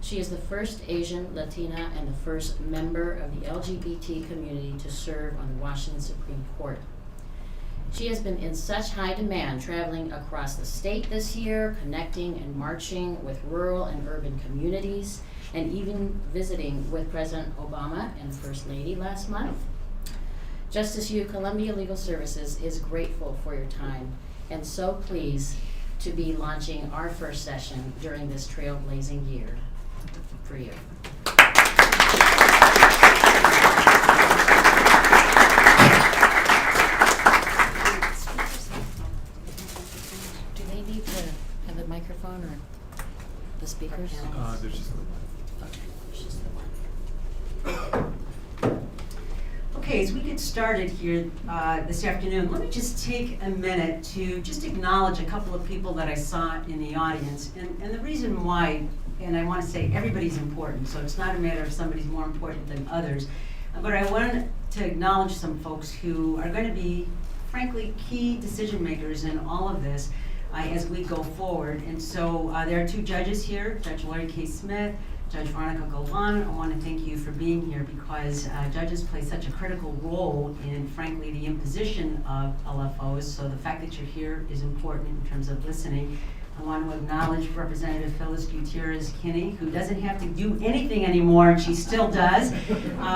She is the first Asian, Latina, and the first member of the LGBT community to serve on the Washington Supreme Court. She has been in such high demand, traveling across the state this year, connecting and marching with rural and urban communities, and even visiting with President Obama and the First Lady last month. Justice Yu, Columbia Legal Services is grateful for your time and so pleased to be launching our first session during this trailblazing year for you. Do they need to have a microphone or the speakers? There's just the one. Okay, there's just the one. Okay, as we get started here this afternoon, let me just take a minute to just acknowledge a couple of people that I saw in the audience. And the reason why, and I want to say everybody's important, so it's not a matter of somebody's more important than others, but I wanted to acknowledge some folks who are going to be, frankly, key decision makers in all of this as we go forward. And so there are two judges here, Judge Laurie K. Smith, Judge Veronica Golan. I want to thank you for being here because judges play such a critical role in, frankly, the imposition of LFOs. So the fact that you're here is important in terms of listening. I want to acknowledge Representative Phyllis Gutierrez-Kinney, who doesn't have to do anything anymore, and she still does.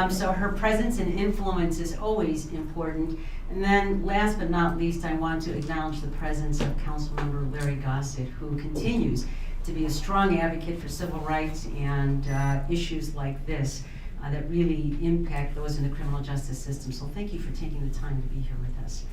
So her presence and influence is always important. And then last but not least, I want to acknowledge the presence of Councilmember Larry Gossett, who continues to be a strong advocate for civil rights and issues like this that really impact those in the criminal justice system. So thank you for taking the time to be here with us.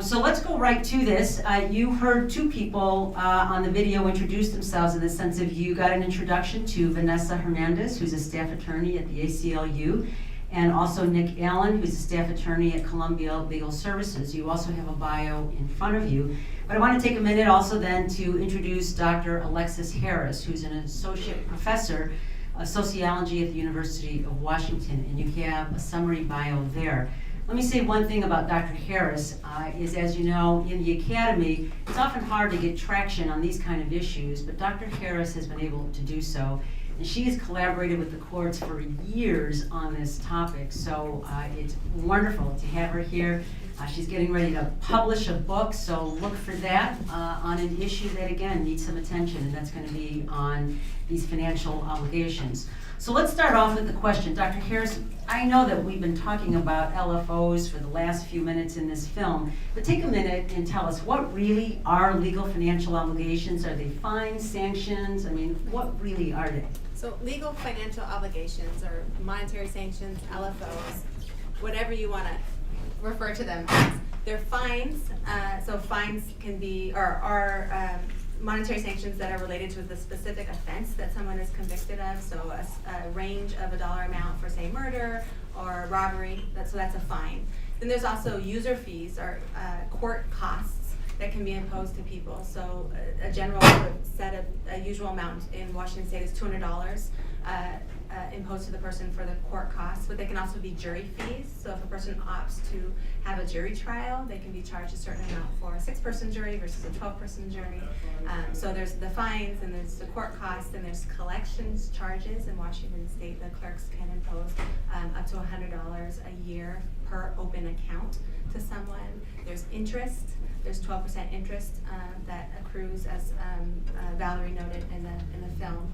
So let's go right to this. You heard two people on the video introduce themselves in the sense of you got an introduction to Vanessa Hernandez, who's a staff attorney at the ACLU, and also Nick Allen, who's a staff attorney at Columbia Legal Services. You also have a bio in front of you. But I want to take a minute also then to introduce Dr. Alexis Harris, who's an associate professor of sociology at the University of Washington, and you have a summary bio there. Let me say one thing about Dr. Harris is, as you know, in the academy, it's often hard to get traction on these kind of issues, but Dr. Harris has been able to do so. And she has collaborated with the courts for years on this topic, so it's wonderful to have her here. She's getting ready to publish a book, so look for that on an issue that, again, needs some attention, and that's going to be on these financial obligations. So let's start off with the question. Dr. Harris, I know that we've been talking about LFOs for the last few minutes in this film, but take a minute and tell us, what really are legal financial obligations? Are they fines, sanctions? I mean, what really are they? So legal financial obligations or monetary sanctions, LFOs, whatever you want to refer to them as. They're fines. So fines can be, or are monetary sanctions that are related to the specific offense that someone is convicted of. So a range of a dollar amount for, say, murder or robbery. So that's a fine. Then there's also user fees or court costs that can be imposed to people. So a general set of a usual amount in Washington State is $200 imposed to the person for the court costs, but they can also be jury fees. So if a person opts to have a jury trial, they can be charged a certain amount for a 6-person jury versus a 12-person jury. So there's the fines, and there's the court costs, and there's collections charges. In Washington State, the clerks can impose up to $100 a year per open account to someone. There's interest. There's 12% interest that accrues, as Valerie noted in the film.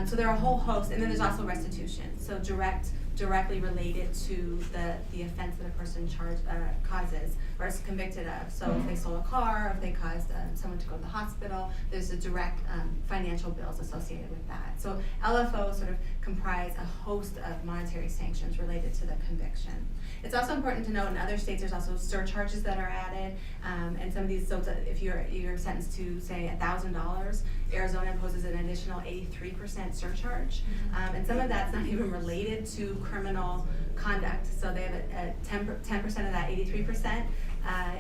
So there are a whole host, and then there's also restitution. So directly related to the offense that a person causes or is convicted of. So if they stole a car, or if they caused someone to go to the hospital, there's a direct financial bills associated with that. So LFOs sort of comprise a host of monetary sanctions related to the conviction. It's also important to note in other states there's also surcharges that are added, and some of these, so if you're sentenced to, say, $1,000, Arizona imposes an additional 83% surcharge, and some of that's not even related to criminal conduct. So they have a 10% of that 83%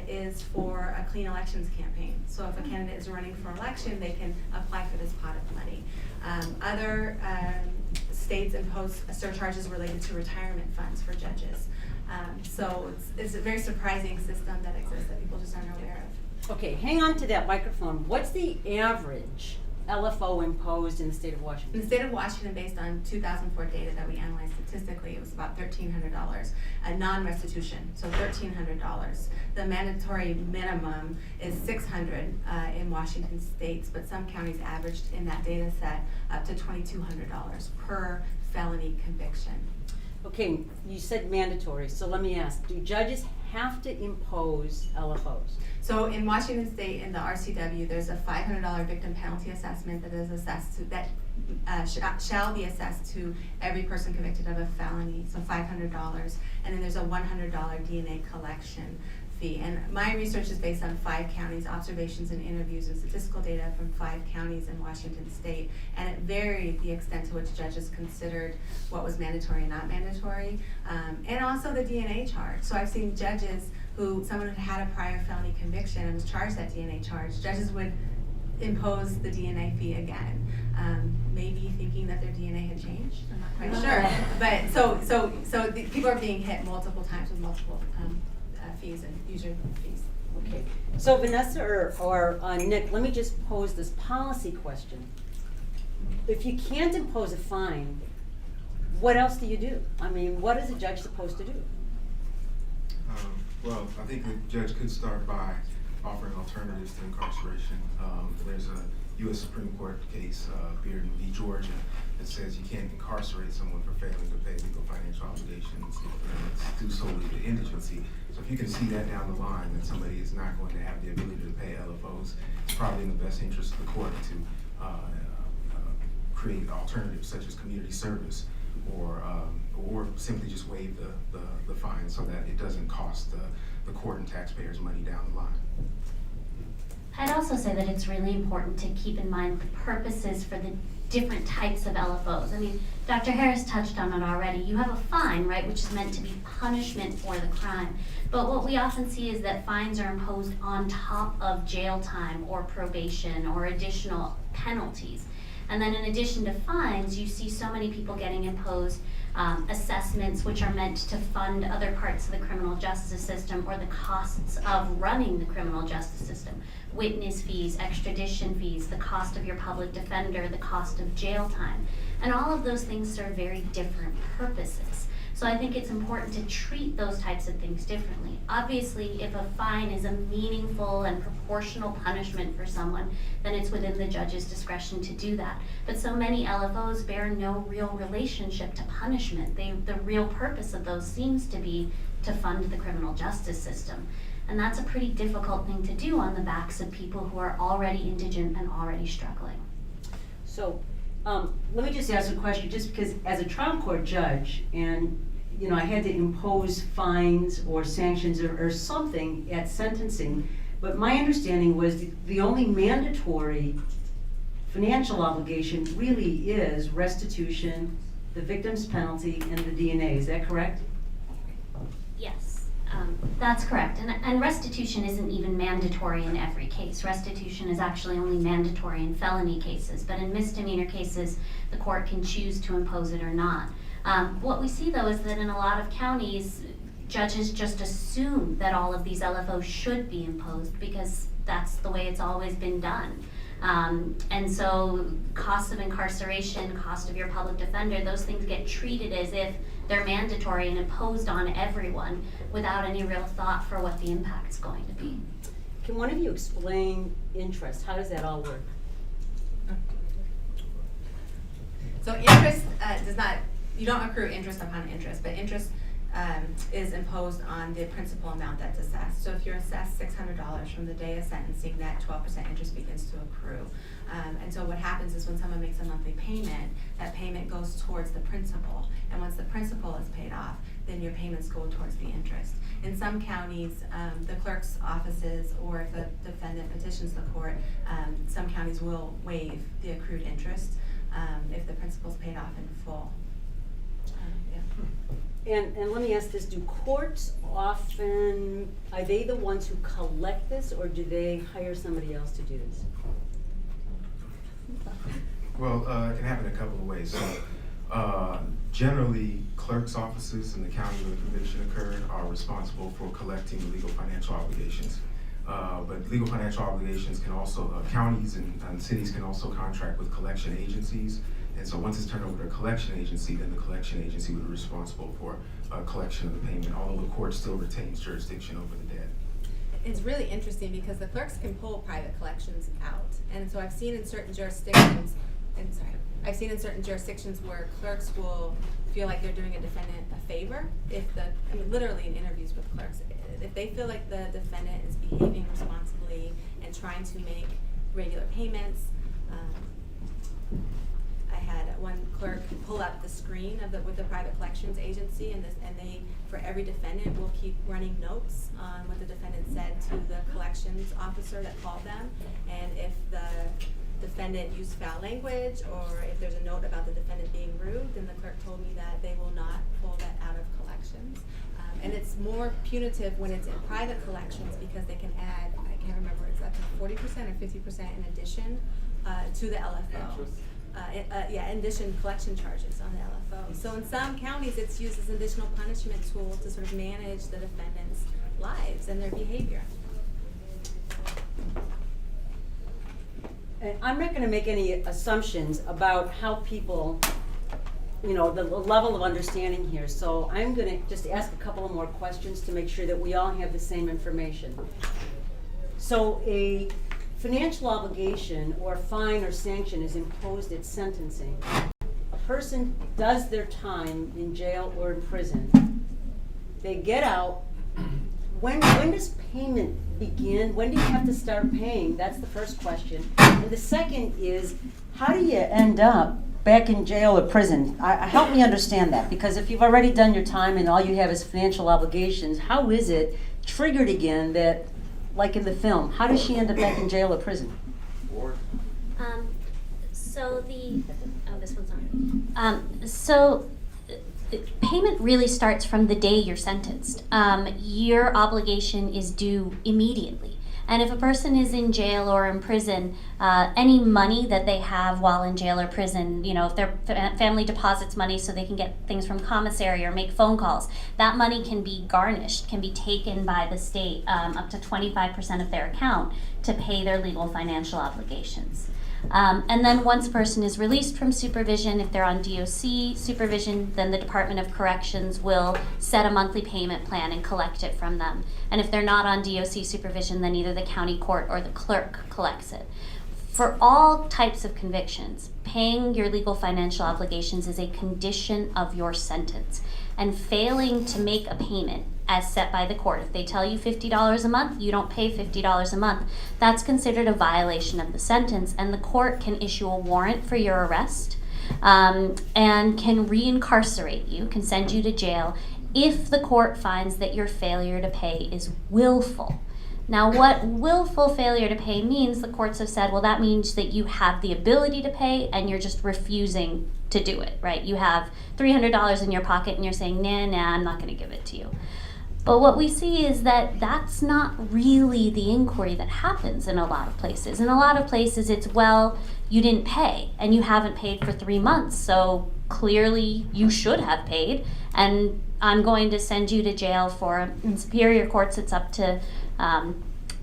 is for a clean elections campaign. So if a candidate is running for election, they can apply for this pot of money. Other states impose surcharges related to retirement funds for judges. So it's a very surprising system that exists that people just aren't aware of. Okay, hang on to that microphone. What's the average LFO imposed in the state of In Washington? the state of Washington, based on 2004 data that we analyzed statistically, it was about $1,300. A non-restitution, so $1,300. The mandatory minimum is $600 in Washington states, but some counties averaged in that data set up to $2,200 per felony conviction. Okay, you said mandatory, so let me ask, do judges have to impose LFOs? So in Washington State, in the RCW, there's a $500 victim penalty assessment that is assessed to, that shall be assessed to every person convicted of a felony, so $500. And then there's a $100 DNA collection fee. And my research is based on 5 counties, observations and interviews and statistical data from 5 counties in Washington State. And it varied the extent to which judges considered what was mandatory and not mandatory. And also the DNA charge. So I've seen judges someone who had a prior felony conviction and was charged that DNA charge, judges would impose the DNA fee again. Maybe thinking that their DNA had changed, I'm not quite sure. But so the people are being hit multiple times with multiple fees and user fees. Okay, so Vanessa or Nick, let me just pose this policy question. If you can't impose a fine, what else do you do? I mean, what is a judge supposed to do? Well, I think the judge could start by offering alternatives to incarceration. There's a U.S. Supreme Court case, Bearden v. Georgia, that says you can't incarcerate someone for failing to pay legal financial obligations if it's due solely to indigency. So if you can see that down the line, that somebody is not going to have the ability to pay LFOs, it's probably in the best interest of the court to create alternatives such as community service or simply just waive the fine so that it doesn't cost the court and taxpayers money down the line. I'd also say that it's really important to keep in mind the purposes for the different types of LFOs. I mean, Dr. Harris touched on it already. You have a fine, right, which is meant to be punishment for the crime. But what we often see is that fines are imposed on top of jail time or probation or additional penalties. And then in addition to fines, you see so many people getting imposed assessments which are meant to fund other parts of the criminal justice system or the costs of running the criminal justice system. Witness fees, extradition fees, the cost of your public defender, the cost of jail time. And all of those things serve very different purposes. So I think it's important to treat those types of things differently. Obviously, if a fine is a meaningful and proportional punishment for someone, then it's within the judge's discretion to do that. But so many LFOs bear no real relationship to punishment. The real purpose of those seems to be to fund the criminal justice system. And that's a pretty difficult thing to do on the backs of people who are already indigent and already struggling. So let me just ask a question, just because as a trial court judge, and I had to impose fines or sanctions or something at sentencing, but my understanding was the only mandatory financial obligation really is restitution, the victim's penalty, and the DNA. Is that correct? Yes. That's correct. And restitution isn't even mandatory in every case. Restitution is actually only mandatory in felony cases, but in misdemeanor cases, the court can choose to impose it or not. What we see, though, is that in a lot of counties, judges just assume that all of these LFOs should be imposed because that's the way it's always been done. And so cost of incarceration, cost of your public defender, those things get treated as if they're mandatory and imposed on everyone without any real thought for what the impact's going to be. Can one of you explain interest? How does that all work? So interest you don't accrue interest upon interest, but interest is imposed on the principal amount that's assessed. So if you're assessed $600 from the day of sentencing, that 12% interest begins to accrue. And so what happens is when someone makes a monthly payment, that payment goes towards the principal. And once the principal is paid off, then your payments go towards the interest. In some counties, the clerk's offices, or if the defendant petitions the court, some counties will waive the accrued interest if the principal's paid off in full. And let me ask this, do courts often, are they the ones who collect this, or do they hire somebody else to do this? Well, it can happen a couple of ways. So, generally, clerk's offices in the county where the conviction occurred are responsible for collecting the legal financial obligations. But legal financial obligations can also, counties and cities can also contract with collection agencies. And so once it's turned over to a collection agency, then the collection agency would be responsible for collection of the payment, although the court still retains jurisdiction over the debt. It's really interesting because the clerks can pull private collections out. And so I've seen in certain jurisdictions, where clerks will feel like they're doing a defendant a favor literally in interviews with clerks, if they feel like the defendant is behaving responsibly and trying to make regular payments. I had one clerk pull up the screen with the private collections agency, and they, for every defendant, will keep running notes on what the defendant said to the collections officer that called them, and if the defendant used foul language or if there's a note about the defendant being rude, then the clerk told me that they will not pull that out of collections. And it's more punitive when it's in private collections because they can add, I can't remember, it's up to 40% or 50% in addition to the LFO. In addition, collection charges on the LFO. So in some counties, it's used as an additional punishment tool to sort of manage the defendant's lives and their behavior. And I'm not gonna make any assumptions about how people, the level of understanding here. So I'm gonna just ask a couple of more questions to make sure that we all have the same information. So a financial obligation or fine or sanction is imposed at sentencing. A person does their time in jail or in prison. They get out. When does payment begin? When do you have to start paying? That's the first question. And the second is, how do you end up back in jail or prison? Help me understand that, because if you've already done your time and all you have is financial obligations, how is it triggered again that, like in the film, how does she end up back in jail or prison? This one's on. Payment really starts from the day you're sentenced. Your obligation is due immediately. And if a person is in jail or in prison, any money that they have while in jail or prison, if their family deposits money so they can get things from commissary or make phone calls, that money can be garnished, can be taken by the state up to 25% of their account to pay their legal financial obligations. And then once a person is released from supervision, if they're on DOC supervision, then the Department of Corrections will set a monthly payment plan and collect it from them. And if they're not on DOC supervision, then either the county court or the clerk collects it. For all types of convictions, paying your legal financial obligations is a condition of your sentence. And failing to make a payment as set by the court, if they tell you $50 a month, you don't pay $50 a month, that's considered a violation of the sentence, and the court can issue a warrant for your arrest and can reincarcerate you, can send you to jail if the court finds that your failure to pay is willful. Now, what willful failure to pay means, the courts have said, well, that means that you have the ability to pay and you're just refusing to do it, right? You have $300 in your pocket and you're saying, nah, I'm not going to give it to you. But what we see is that that's not really the inquiry that happens in a lot of places. In a lot of places, it's, well, you didn't pay and you haven't paid for 3 months, so clearly you should have paid, and I'm going to send you to jail for, in superior courts, it's up to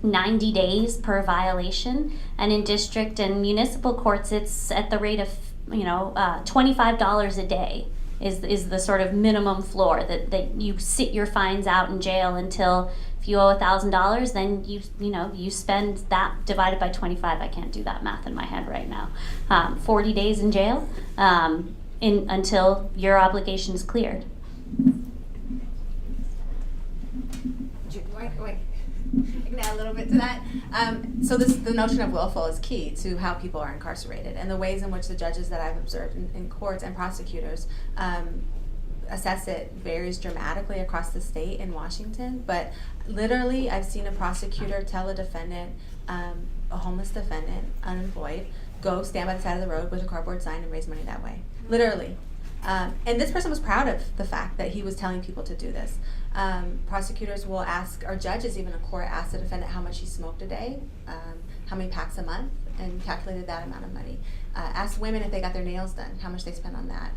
90 days per violation, and in district and municipal courts, it's at the rate of $25 a day is the sort of minimum floor that you sit your fines out in jail until, if you owe $1,000, then you spend that divided by 25. I can't do that math in my head right now. 40 days in jail until your obligation is cleared. Wait. I can add a little bit to that. So the notion of willful is key to how people are incarcerated, and the ways in which the judges that I've observed in courts and prosecutors assess it varies dramatically across the state in Washington. But literally, I've seen a prosecutor tell a defendant, a homeless defendant, unemployed, go stand by the side of the road with a cardboard sign and raise money that way. Literally. And this person was proud of the fact that he was telling people to do this. Prosecutors will ask, or judges even in court, ask the defendant how much he smoked a day, how many packs a month, and calculated that amount of money. Ask women if they got their nails done, how much they spend on that.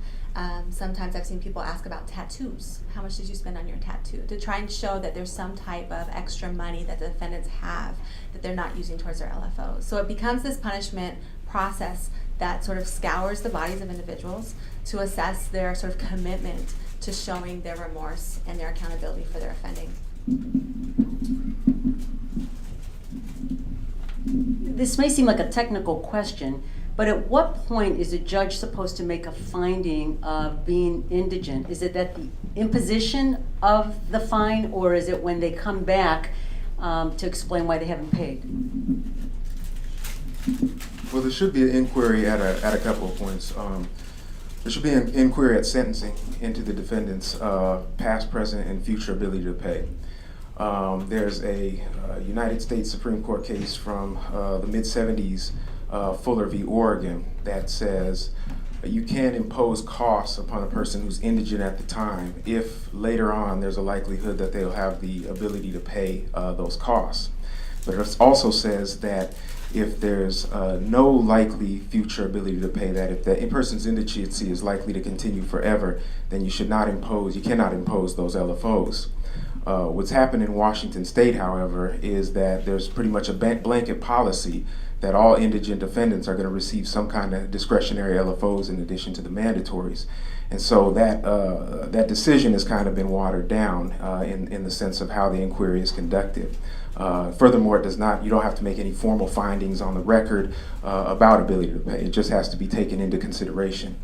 Sometimes I've seen people ask about tattoos. How much did you spend on your tattoo? To try and show that there's some type of extra money that the defendants have that they're not using towards their LFOs. So it becomes this punishment process that sort of scours the bodies of individuals to assess their sort of commitment to showing their remorse and their accountability for their offending. This may seem like a technical question, but at what point is a judge supposed to make a finding of being indigent? Is it at the imposition of the fine, or is it when they come back to explain why they haven't paid? Well, there should be an inquiry at a couple of points. There should be an inquiry at sentencing into the defendant's past, present, and future ability to pay. There's a United States Supreme Court case from the mid-'70s, Fuller v. Oregon, that says you can impose costs upon a person who's indigent at the time if later on there's a likelihood that they'll have the ability to pay those costs. But it also says that if there's no likely future ability to pay that, if the person's indigency is likely to continue forever, then you cannot impose those LFOs. What's happened in Washington State, however, is that there's pretty much a blanket policy that all indigent defendants are going to receive some kind of discretionary LFOs in addition to the mandatories. And so that decision has kind of been watered down in the sense of how the inquiry is conducted. Furthermore, you don't have to make any formal findings on the record about ability to pay. It just has to be taken into consideration.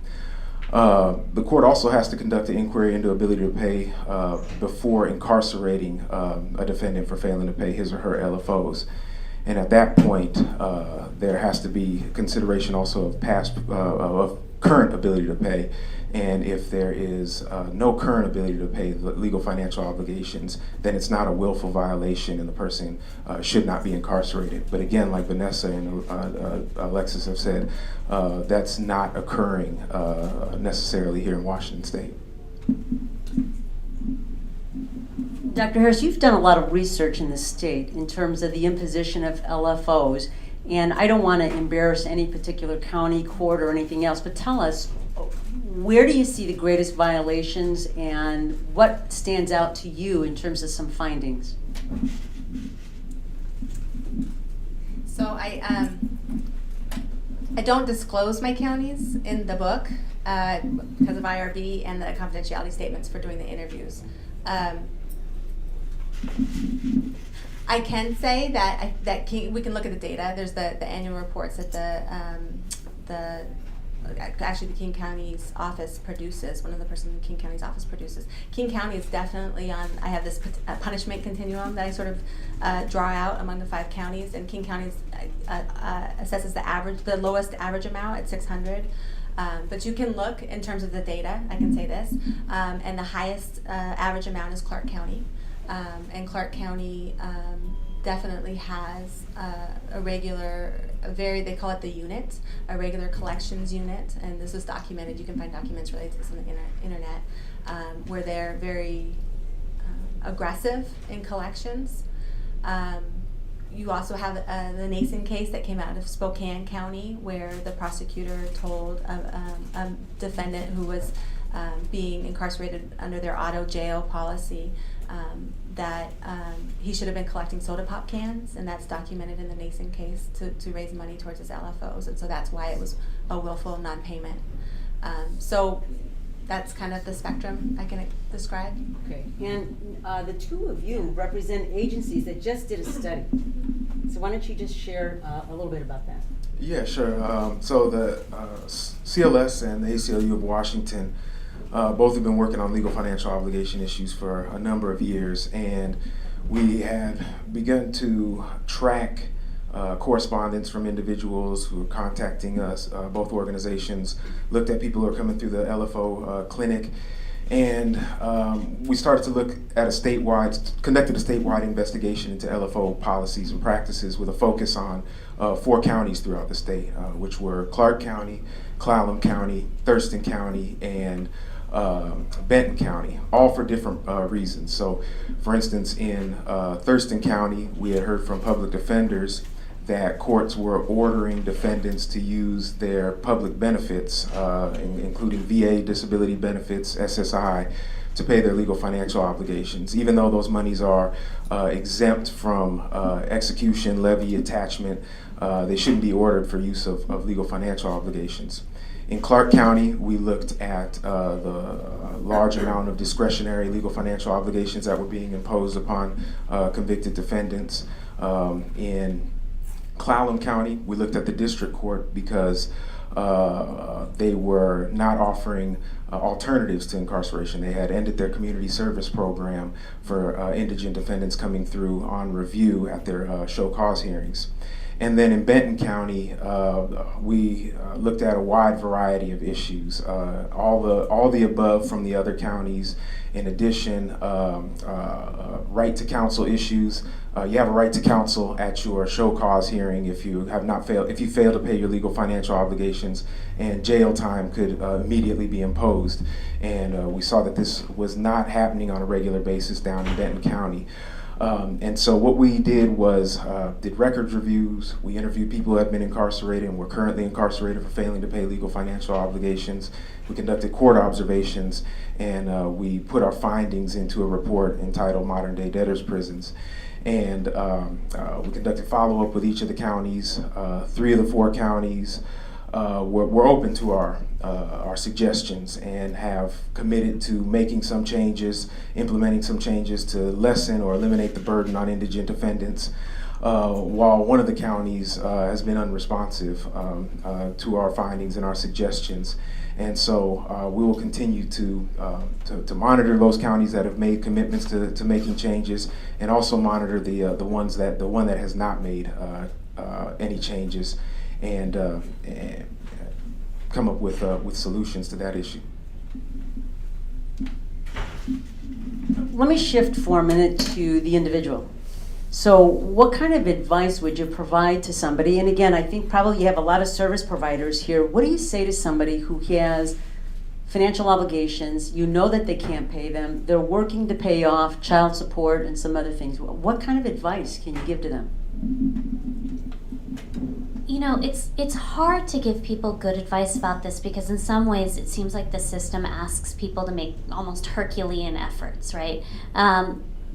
The court also has to conduct an inquiry into ability to pay before incarcerating a defendant for failing to pay his or her LFOs. And at that point, there has to be consideration also of current ability to pay. And if there is no current ability to pay the legal financial obligations, then it's not a willful violation and the person should not be incarcerated. But again, like Vanessa and Alexis have said, that's not occurring necessarily here in Washington State. Dr. Harris, you've done a lot of research in the state in terms of the imposition of LFOs, and I don't want to embarrass any particular county, court, or anything else, but tell us, where do you see the greatest violations and what stands out to you in terms of some findings? So I don't disclose my counties in the book because of IRB and the confidentiality statements for doing the interviews. I can say that we can look at the data. There's the annual reports that the King County's office produces. One of the persons in King County's office produces. King County is definitely on. I have this punishment continuum that I sort of draw out among the 5 counties, and King County assesses the lowest average amount at 600. But you can look in terms of the data. I can say this, and the highest average amount is Clark County. And Clark County definitely has they call it the unit, a regular collections unit, and this is documented. You can find documents related to this on the internet, where they're very aggressive in collections. You also have the Nason case that came out of Spokane County, where the prosecutor told a defendant who was being incarcerated under their auto jail policy that he should have been collecting soda pop cans, and that's documented in the Nason case to raise money towards his LFOs, and so that's why it was a willful non-payment. So that's kind of the spectrum I can describe. Okay, and the two of you represent agencies that just did a study. So why don't you just share a little bit about that? Yeah, sure. So the CLS and the ACLU of Washington both have been working on legal financial obligation issues for a number of years, and we have begun to track correspondence from individuals who are contacting us. Both organizations looked at people who are coming through the LFO clinic, and we started to look at conducted a statewide investigation into LFO policies and practices with a focus on 4 counties throughout the state, which were Clark County, Clallam County, Thurston County, and Benton County, all for different reasons. So, for instance, in Thurston County, we had heard from public defenders that courts were ordering defendants to use their public benefits, including VA disability benefits, SSI, to pay their legal financial obligations, even though those monies are exempt from execution, levy, attachment. They shouldn't be ordered for use of legal financial obligations. In Clark County, we looked at the large amount of discretionary legal financial obligations that were being imposed upon convicted defendants. In Clallam County, we looked at the district court because they were not offering alternatives to incarceration. They had ended their community service program for indigent defendants coming through on review at their show cause hearings. And then in Benton County, we looked at a wide variety of issues, all the above from the other counties. In addition, right to counsel issues. You have a right to counsel at your show cause hearing if you fail to pay your legal financial obligations, and jail time could immediately be imposed. And we saw that this was not happening on a regular basis down in Benton County. And so what we did was did records reviews. We interviewed people who have been incarcerated and were currently incarcerated for failing to pay legal financial obligations. We conducted court observations, and we put our findings into a report entitled Modern Day Debtors Prisons. And we conducted follow-up with each of the counties. 3 of the 4 counties were open to our suggestions and have committed to making some changes, implementing some changes to lessen or eliminate the burden on indigent defendants, while one of the counties has been unresponsive to our findings and our suggestions. And so we will continue to monitor those counties that have made commitments to making changes, and also monitor the one that has not made any changes, and come up with solutions to that issue. Let me shift for a minute to the individual. So what kind of advice would you provide to somebody? And again, I think probably you have a lot of service providers here. What do you say to somebody who has financial obligations, you know that they can't pay them, they're working to pay off child support and some other things? What kind of advice can you give to them? You know, it's hard to give people good advice about this, because in some ways it seems like the system asks people to make almost Herculean efforts, right?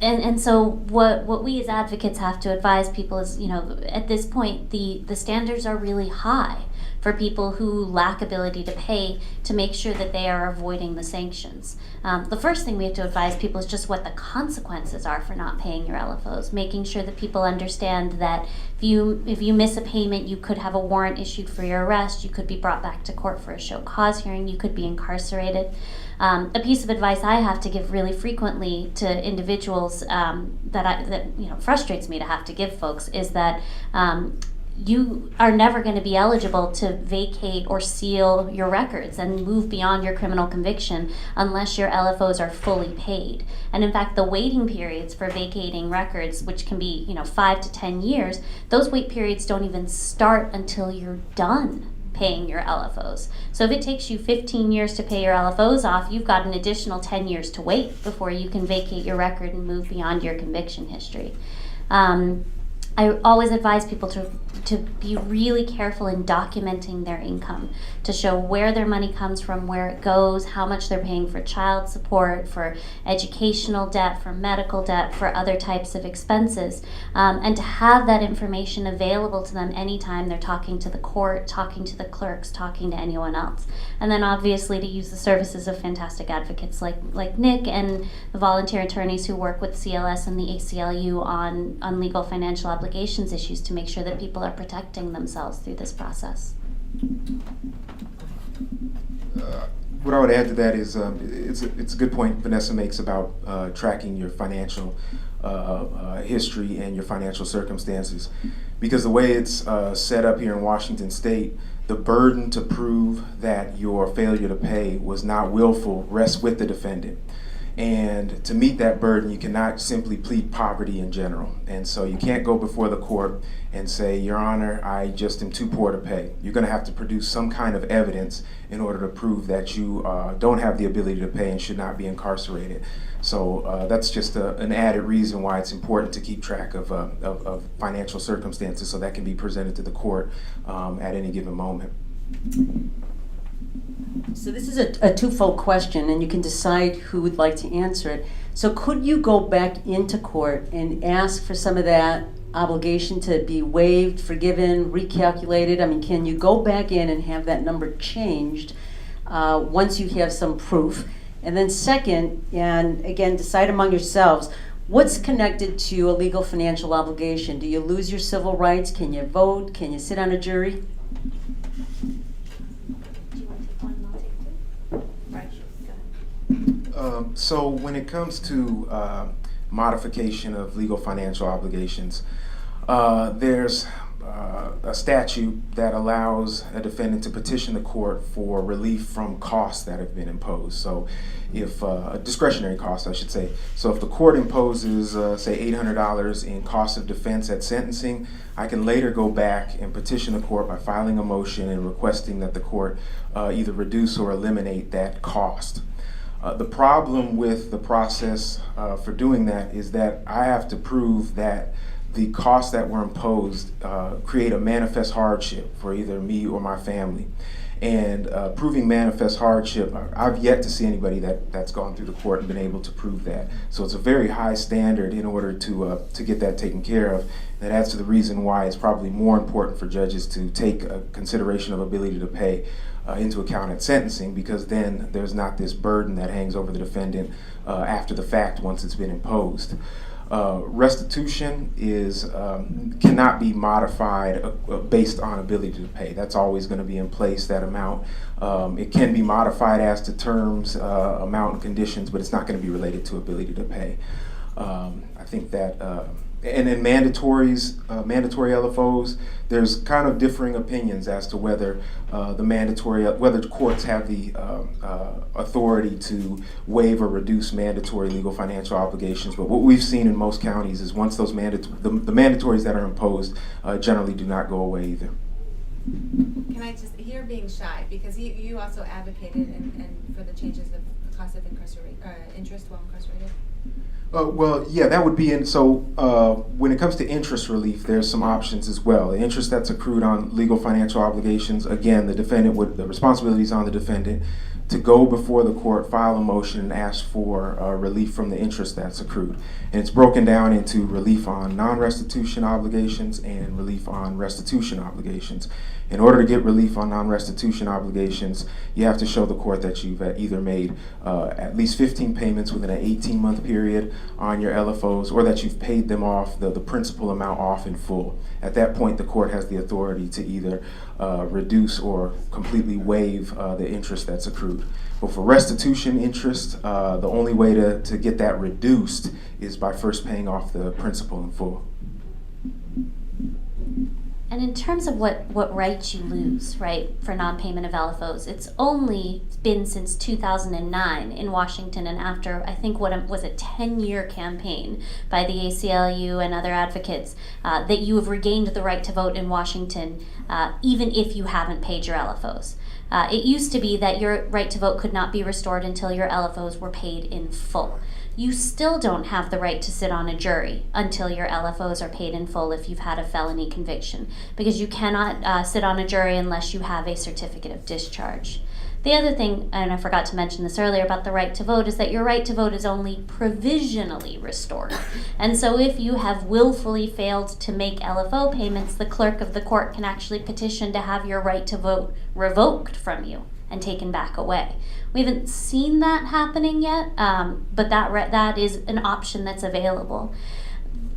And so what we as advocates have to advise people is, you know, at this point the standards are really high for people who lack ability to pay, to make sure that they are avoiding the sanctions. The first thing we have to advise people is just what the consequences are for not paying your LFOs, making sure that people understand that if you miss a payment, you could have a warrant issued for your arrest, you could be brought back to court for a show cause hearing, you could be incarcerated. A piece of advice I have to give really frequently to individuals that frustrates me to have to give folks is that you are never going to be eligible to vacate or seal your records and move beyond your criminal conviction unless your LFOs are fully paid. And in fact, the waiting periods for vacating records, which can be 5 to 10 years, those wait periods don't even start until you're done paying your LFOs. So if it takes you 15 years to pay your LFOs off, you've got an additional 10 years to wait before you can vacate your record and move beyond your conviction history. I always advise people to be really careful in documenting their income, to show where their money comes from, where it goes, how much they're paying for child support, for educational debt, for medical debt, for other types of expenses, and to have that information available to them anytime they're talking to the court, talking to the clerks, talking to anyone else. And then obviously to use the services of fantastic advocates like Nick and the volunteer attorneys who work with CLS and the ACLU on legal financial obligations issues, to make sure that people are protecting themselves through this process. What I would add to that is it's a good point Vanessa makes about tracking your financial history and your financial circumstances, because the way it's set up here in Washington State, the burden to prove that your failure to pay was not willful rests with the defendant. And to meet that burden, you cannot simply plead poverty in general. And so you can't go before the court and say, Your Honor, I just am too poor to pay. You're going to have to produce some kind of evidence in order to prove that you don't have the ability to pay and should not be incarcerated. So that's just an added reason why it's important to keep track of financial circumstances so that can be presented to the court at any given moment. So this is a twofold question, and you can decide who would like to answer it. So could you go back into court and ask for some of that obligation to be waived, forgiven, recalculated? I mean, can you go back in and have that number changed once you have some proof? And then second, and again, decide among yourselves, what's connected to a legal financial obligation? Do you lose your civil rights? Can you vote? Can you sit on a jury? So when it comes to modification of legal financial obligations, there's a statute that allows a defendant to petition the court for relief from costs that have been imposed. So if discretionary costs, I should say. So if the court imposes, say, $800 in cost of defense at sentencing, I can later go back and petition the court by filing a motion and requesting that the court either reduce or eliminate that cost. The problem with the process for doing that is that I have to prove that the costs that were imposed create a manifest hardship for either me or my family. And proving manifest hardship, I've yet to see anybody that's gone through the court and been able to prove that. So it's a very high standard in order to get that taken care of. That adds to the reason why it's probably more important for judges to take a consideration of ability to pay into account at sentencing, because then there's not this burden that hangs over the defendant after the fact once it's been imposed. Restitution cannot be modified based on ability to pay. That's always going to be in place, that amount. It can be modified as to terms, amount, and conditions, but it's not going to be related to ability to pay. I think that, and in mandatory LFOs, there's kind of differing opinions as to whether whether courts have the authority to waive or reduce mandatory legal financial obligations. But what we've seen in most counties is once those the mandatories that are imposed generally do not go away either. Can I just, here being shy, because you also advocated and for the changes of the cost of interest while incarcerated? Well, yeah, that would be in. So when it comes to interest relief, there's some options as well. The interest that's accrued on legal financial obligations, again, the responsibility is on the defendant to go before the court, file a motion, and ask for relief from the interest that's accrued. And it's broken down into relief on non-restitution obligations and relief on restitution obligations. In order to get relief on non-restitution obligations, you have to show the court that you've either made at least 15 payments within an 18-month period on your LFOs, or that you've paid them off, the principal amount off in full. At that point, the court has the authority to either reduce or completely waive the interest that's accrued. But for restitution interest, the only way to get that reduced is by first paying off the principal in full. And in terms of what rights you lose, right, for non-payment of LFOs, it's only been since 2009 in Washington, and after, I think, what was a 10-year campaign by the ACLU and other advocates, that you have regained the right to vote in Washington, even if you haven't paid your LFOs. It used to be that your right to vote could not be restored until your LFOs were paid in full. You still don't have the right to sit on a jury until your LFOs are paid in full if you've had a felony conviction, because you cannot sit on a jury unless you have a certificate of discharge. The other thing, and I forgot to mention this earlier about the right to vote, is that your right to vote is only provisionally restored. And so if you have willfully failed to make LFO payments, the clerk of the court can actually petition to have your right to vote revoked from you and taken back away. We haven't seen that happening yet, but that is an option that's available.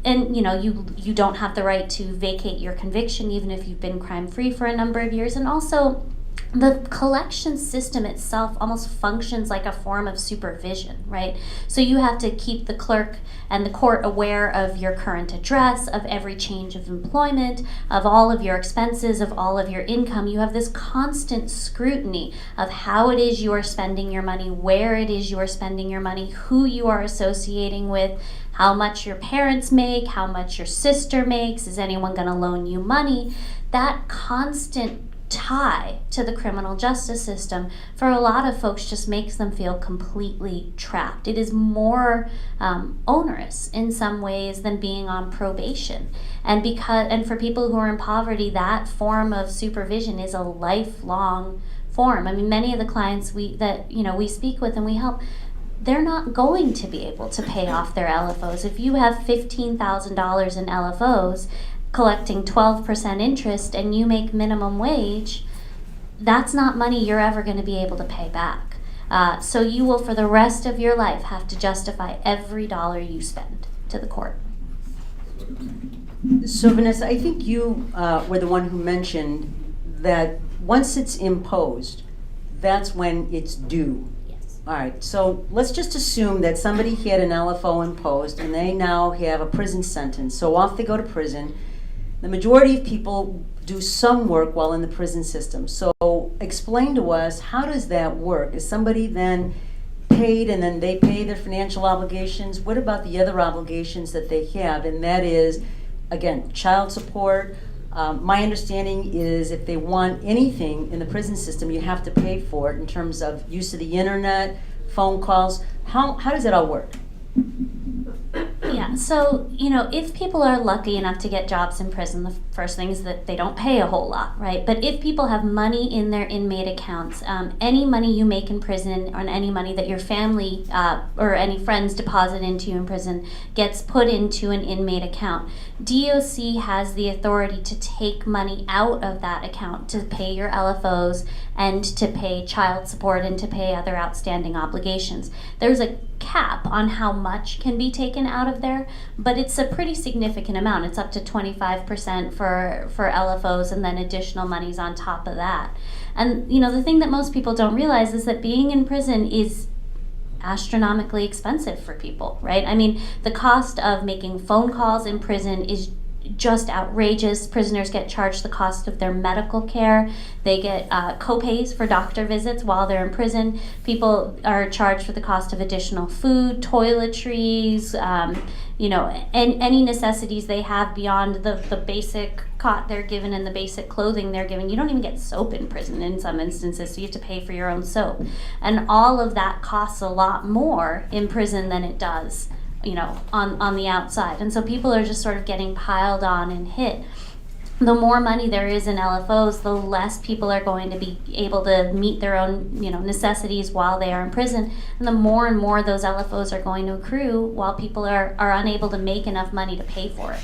And you don't have the right to vacate your conviction even if you've been crime-free for a number of years. And also, the collection system itself almost functions like a form of supervision, right? So you have to keep the clerk and the court aware of your current address, of every change of employment, of all of your expenses, of all of your income. You have this constant scrutiny of how it is you are spending your money, where it is you are spending your money, who you are associating with, how much your parents make, how much your sister makes, is anyone going to loan you money? That constant tie to the criminal justice system for a lot of folks just makes them feel completely trapped. It is more onerous in some ways than being on probation, and for people who are in poverty, that form of supervision is a lifelong form. I mean, many of the clients we speak with and we help, they're not going to be able to pay off their LFOs. If you have $15,000 in LFOs collecting 12% interest and you make minimum wage, that's not money you're ever going to be able to pay back. So you will, for the rest of your life, have to justify every dollar you spend to the court. So Vanessa, I think you were the one who mentioned that once it's imposed, that's when it's due. Yes. All right, so let's just assume that somebody had an LFO imposed and they now have a prison sentence. So off they go to prison. The majority of people do some work while in the prison system. So explain to us, how does that work? Is somebody then paid and then they pay their financial obligations? What about the other obligations that they have? And that is, again, child support. My understanding is if they want anything in the prison system, you have to pay for it in terms of use of the internet, phone calls. How does that all work? Yeah, so, if people are lucky enough to get jobs in prison, the first thing is that they don't pay a whole lot, right? But if people have money in their inmate accounts, any money you make in prison, or any money that your family or any friends deposit into you in prison gets put into an inmate account. DOC has the authority to take money out of that account to pay your LFOs and to pay child support and to pay other outstanding obligations. There's a cap on how much can be taken out of there, but it's a pretty significant amount. It's up to 25% for LFOs, and then additional monies on top of that. And the thing that most people don't realize is that being in prison is astronomically expensive for people, right? I mean, the cost of making phone calls in prison is just outrageous. Prisoners get charged the cost of their medical care. They get co-pays for doctor visits while they're in prison. People are charged for the cost of additional food, toiletries, and any necessities they have beyond the basic cot they're given and the basic clothing they're given. You don't even get soap in prison in some instances, so you have to pay for your own soap. And all of that costs a lot more in prison than it does on the outside. And so people are just sort of getting piled on and hit. The more money there is in LFOs, the less people are going to be able to meet their own necessities while they are in prison. And the more and more those LFOs are going to accrue while people are unable to make enough money to pay for it.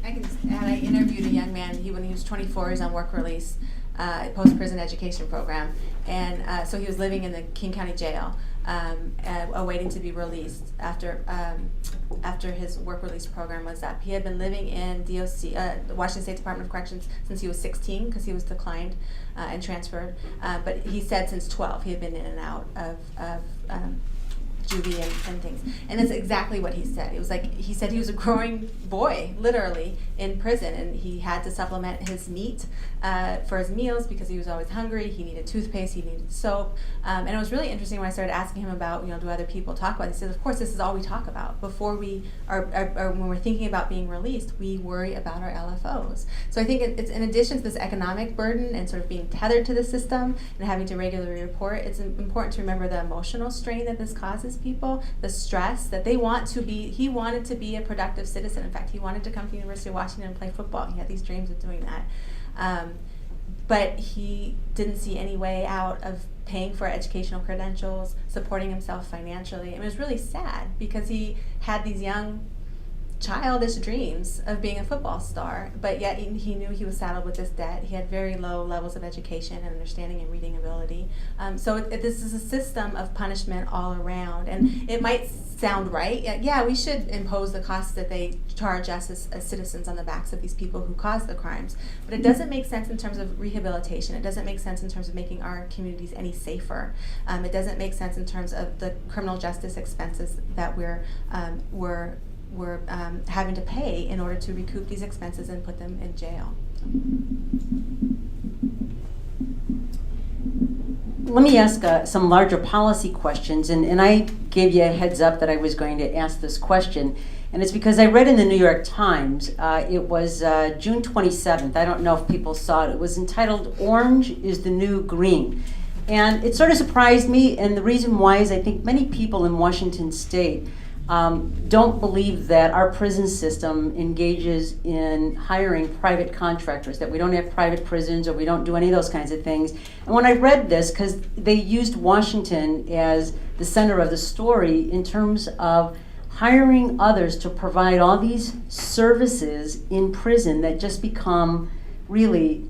I can just add, I interviewed a young man, when he was 24, he was on work release, post-prison education program. And so he was living in the King County Jail, awaiting to be released after his work release program was up. He had been living in DOC, the Washington State Department of Corrections, since he was 16, because he was declined and transferred. But he said since 12 he had been in and out of juvie and things. And that's exactly what he said. It was like, he said he was a growing boy, literally, in prison, and he had to supplement his meat for his meals because he was always hungry. He needed toothpaste, he needed soap. And it was really interesting when I started asking him about, do other people talk about it? He said, of course, this is all we talk about. Before we are when we're thinking about being released, we worry about our LFOs. So I think it's in addition to this economic burden and sort of being tethered to the system and having to regularly report, it's important to remember the emotional strain that this causes people, the stress that he wanted to be a productive citizen. In fact, he wanted to come to the University of Washington and play football. He had these dreams of doing that. But he didn't see any way out of paying for educational credentials, supporting himself financially. It was really sad because he had these young childish dreams of being a football star, but yet he knew he was saddled with this debt. He had very low levels of education and understanding and reading ability. This is a system of punishment all around, and it might sound right. Yeah, we should impose the costs that they charge us as citizens on the backs of these people who caused the crimes, but it doesn't make sense in terms of rehabilitation. It doesn't make sense in terms of making our communities any safer. It doesn't make sense in terms of the criminal justice expenses that we're having to pay in order to recoup these expenses and put them in jail. Let me ask some larger policy questions, and I gave you a heads up that I was going to ask this question, and it's because I read in the New York Times, it was June 27th, I don't know if people saw it was entitled, "Orange is the New Green." And it sort of surprised me, and the reason why is I think many people in Washington State don't believe that our prison system engages in hiring private contractors, that we don't have private prisons or we don't do any of those kinds of things. And when I read this, because they used Washington as the center of the story in terms of hiring others to provide all these services in prison that just become really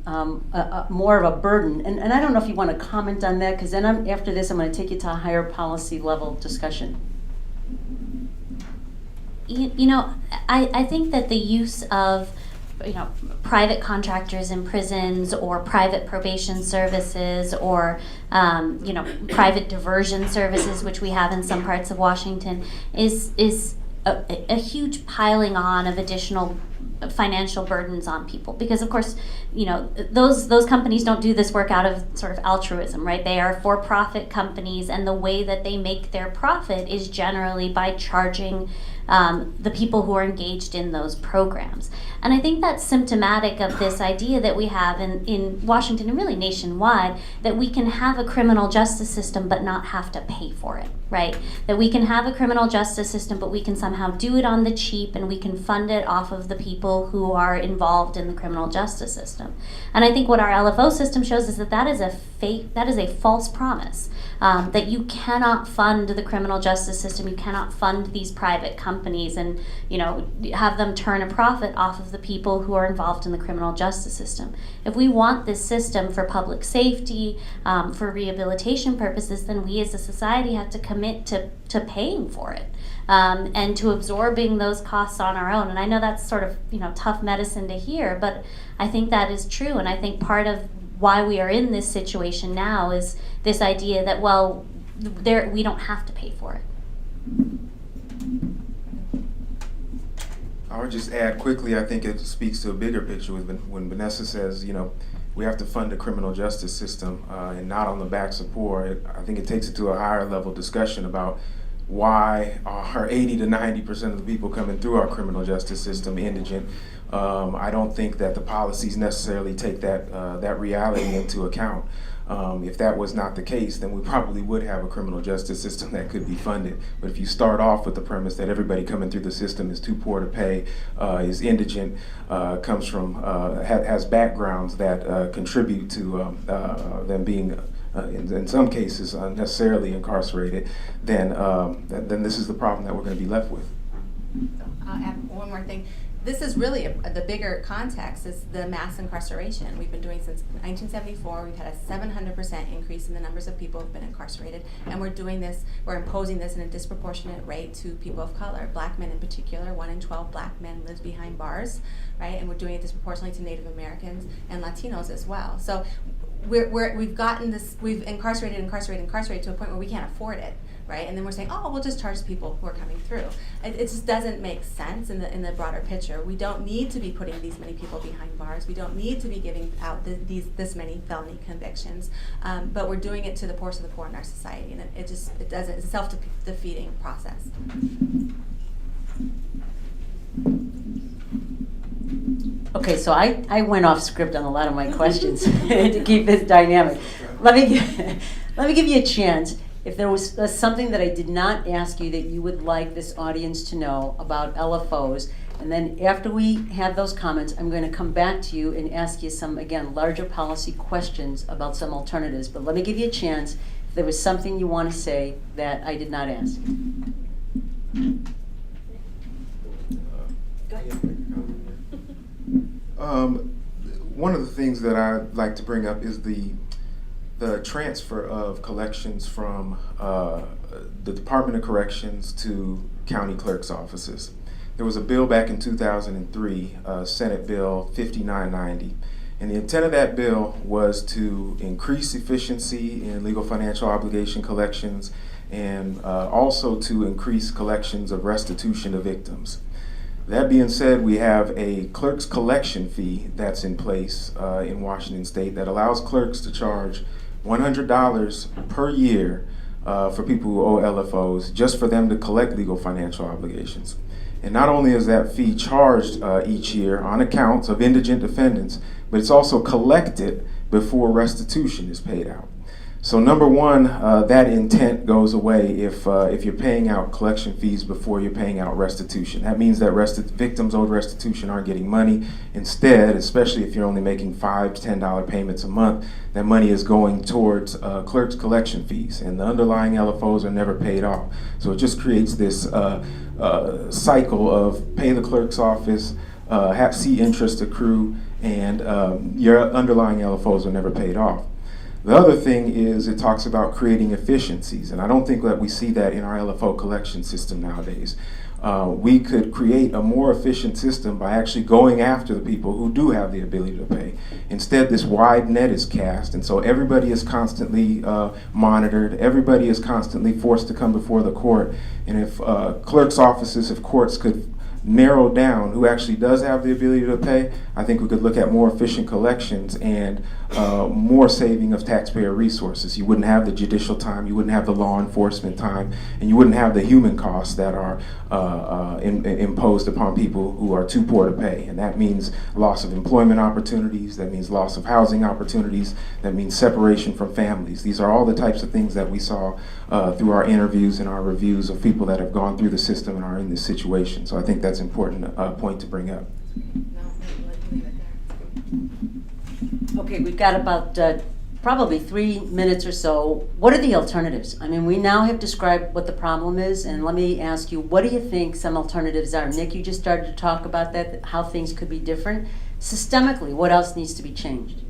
more of a burden. And I don't know if you want to comment on that, because then after this I'm going to take you to a higher policy level discussion. I think that the use of private contractors in prisons or private probation services or private diversion services, which we have in some parts of Washington, is a huge piling on of additional financial burdens on people, because of course those companies don't do this work out of sort of altruism, right? They are for-profit companies, and the way that they make their profit is generally by charging the people who are engaged in those programs. And I think that's symptomatic of this idea that we have in Washington and really nationwide, that we can have a criminal justice system but not have to pay for it, right? That we can have a criminal justice system but we can somehow do it on the cheap, and we can fund it off of the people who are involved in the criminal justice system. And I think what our LFO system shows is that is a false promise, that you cannot fund the criminal justice system, you cannot fund these private companies and have them turn a profit off of the people who are involved in the criminal justice system. If we want this system for public safety, for rehabilitation purposes, then we as a society have to commit to paying for it. And to absorbing those costs on our own. And I know that's sort of tough medicine to hear, but I think that is true. And I think part of why we are in this situation now is this idea that we don't have to pay for it. I would just add quickly, I think it speaks to a bigger picture when Vanessa says, we have to fund the criminal justice system and not on the backs of poor. I think it takes it to a higher level discussion about why are 80 to 90% of the people coming through our criminal justice system indigent. I don't think that the policies necessarily take that reality into account. If that was not the case, then we probably would have a criminal justice system that could be funded. But if you start off with the premise that everybody coming through the system is too poor to pay, is indigent, comes from, has backgrounds that contribute to them being in some cases unnecessarily incarcerated, then this is the problem that we're going to be left with. I'll add one more thing. This is really the bigger context is the mass incarceration we've been doing since 1974. We've had a 700% increase in the numbers of people who've been incarcerated, and we're imposing this in a disproportionate rate to people of color, black men in particular. 1 in 12 black men lives behind bars, right? And we're doing it disproportionately to Native Americans and Latinos as well. So we've gotten this, we've incarcerated to a point where we can't afford it. Right? And then we're saying, we'll just charge people who are coming through. It just doesn't make sense in the broader picture. We don't need to be putting these many people behind bars. We don't need to be giving out this many felony convictions. But we're doing it to the poorest of the poor in our society, and it's a self-defeating process. Okay, so I went off script on a lot of my questions to keep this dynamic. Let me give you a chance. If there was something that I did not ask you that you would like this audience to know about LFOs, and then after we have those comments, I'm going to come back to you and ask you some, again, larger policy questions about some alternatives. But let me give you a chance if there was something you want to say that I did not ask. One of the things that I'd like to bring up is the transfer of collections from the Department of Corrections to county clerk's offices. There was a bill back in 2003, Senate Bill 5990, and the intent of that bill was to increase efficiency in legal financial obligation collections and also to increase collections of restitution to victims. That being said, we have a clerk's collection fee that's in place in Washington State that allows clerks to charge $100 per year for people who owe LFOs, just for them to collect legal financial obligations. And not only is that fee charged each year on accounts of indigent defendants, but it's also collected before restitution is paid out. So number one, that intent goes away if you're paying out collection fees before you're paying out restitution. That means that victims owed restitution aren't getting money. Instead, especially if you're only making $5 to $10 payments a month, that money is going towards clerk's collection fees, and the underlying LFOs are never paid off. So it just creates this cycle of pay the clerk's office, see interest accrue, and your underlying LFOs are never paid off. The other thing is it talks about creating efficiencies, and I don't think that we see that in our LFO collection system nowadays. We could create a more efficient system by actually going after the people who do have the ability to pay. Instead, this wide net is cast, and so everybody is constantly monitored. Everybody is constantly forced to come before the court. And if clerk's offices, if courts could narrow down who actually does have the ability to pay, I think we could look at more efficient collections and more saving of taxpayer resources. You wouldn't have the judicial time, you wouldn't have the law enforcement time, and you wouldn't have the human costs that are imposed upon people who are too poor to pay. And that means loss of employment opportunities, that means loss of housing opportunities, that means separation from families. These are all the types of things that we saw through our interviews and our reviews of people that have gone through the system and are in this situation. So I think that's an important point to bring up. Okay, we've got about probably 3 minutes or so. What are the alternatives? I mean, we now have described what the problem is, and let me ask you, what do you think some alternatives are? Nick, you just started to talk about that, how things could be different. Systemically, what else needs to be changed?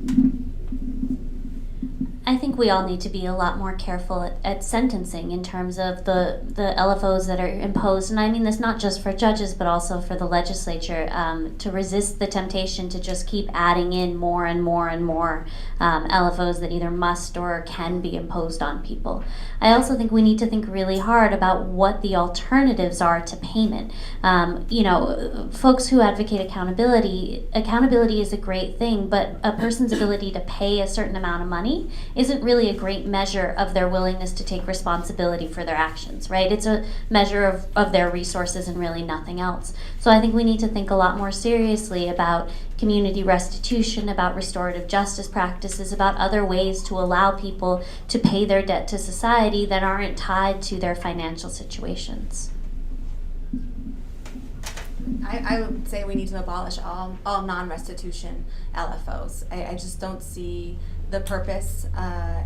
I think we all need to be a lot more careful at sentencing in terms of the LFOs that are imposed. And I mean this not just for judges, but also for the legislature, to resist the temptation to just keep adding in more and more and more LFOs that either must or can be imposed on people. I also think we need to think really hard about what the alternatives are to payment. Folks who advocate accountability is a great thing, but a person's ability to pay a certain amount of money isn't really a great measure of their willingness to take responsibility for their actions, right? It's a measure of their resources and really nothing else. So I think we need to think a lot more seriously about community restitution, about restorative justice practices, about other ways to allow people to pay their debt to society that aren't tied to their financial situations. I would say we need to abolish all non-restitution LFOs. I just don't see the purpose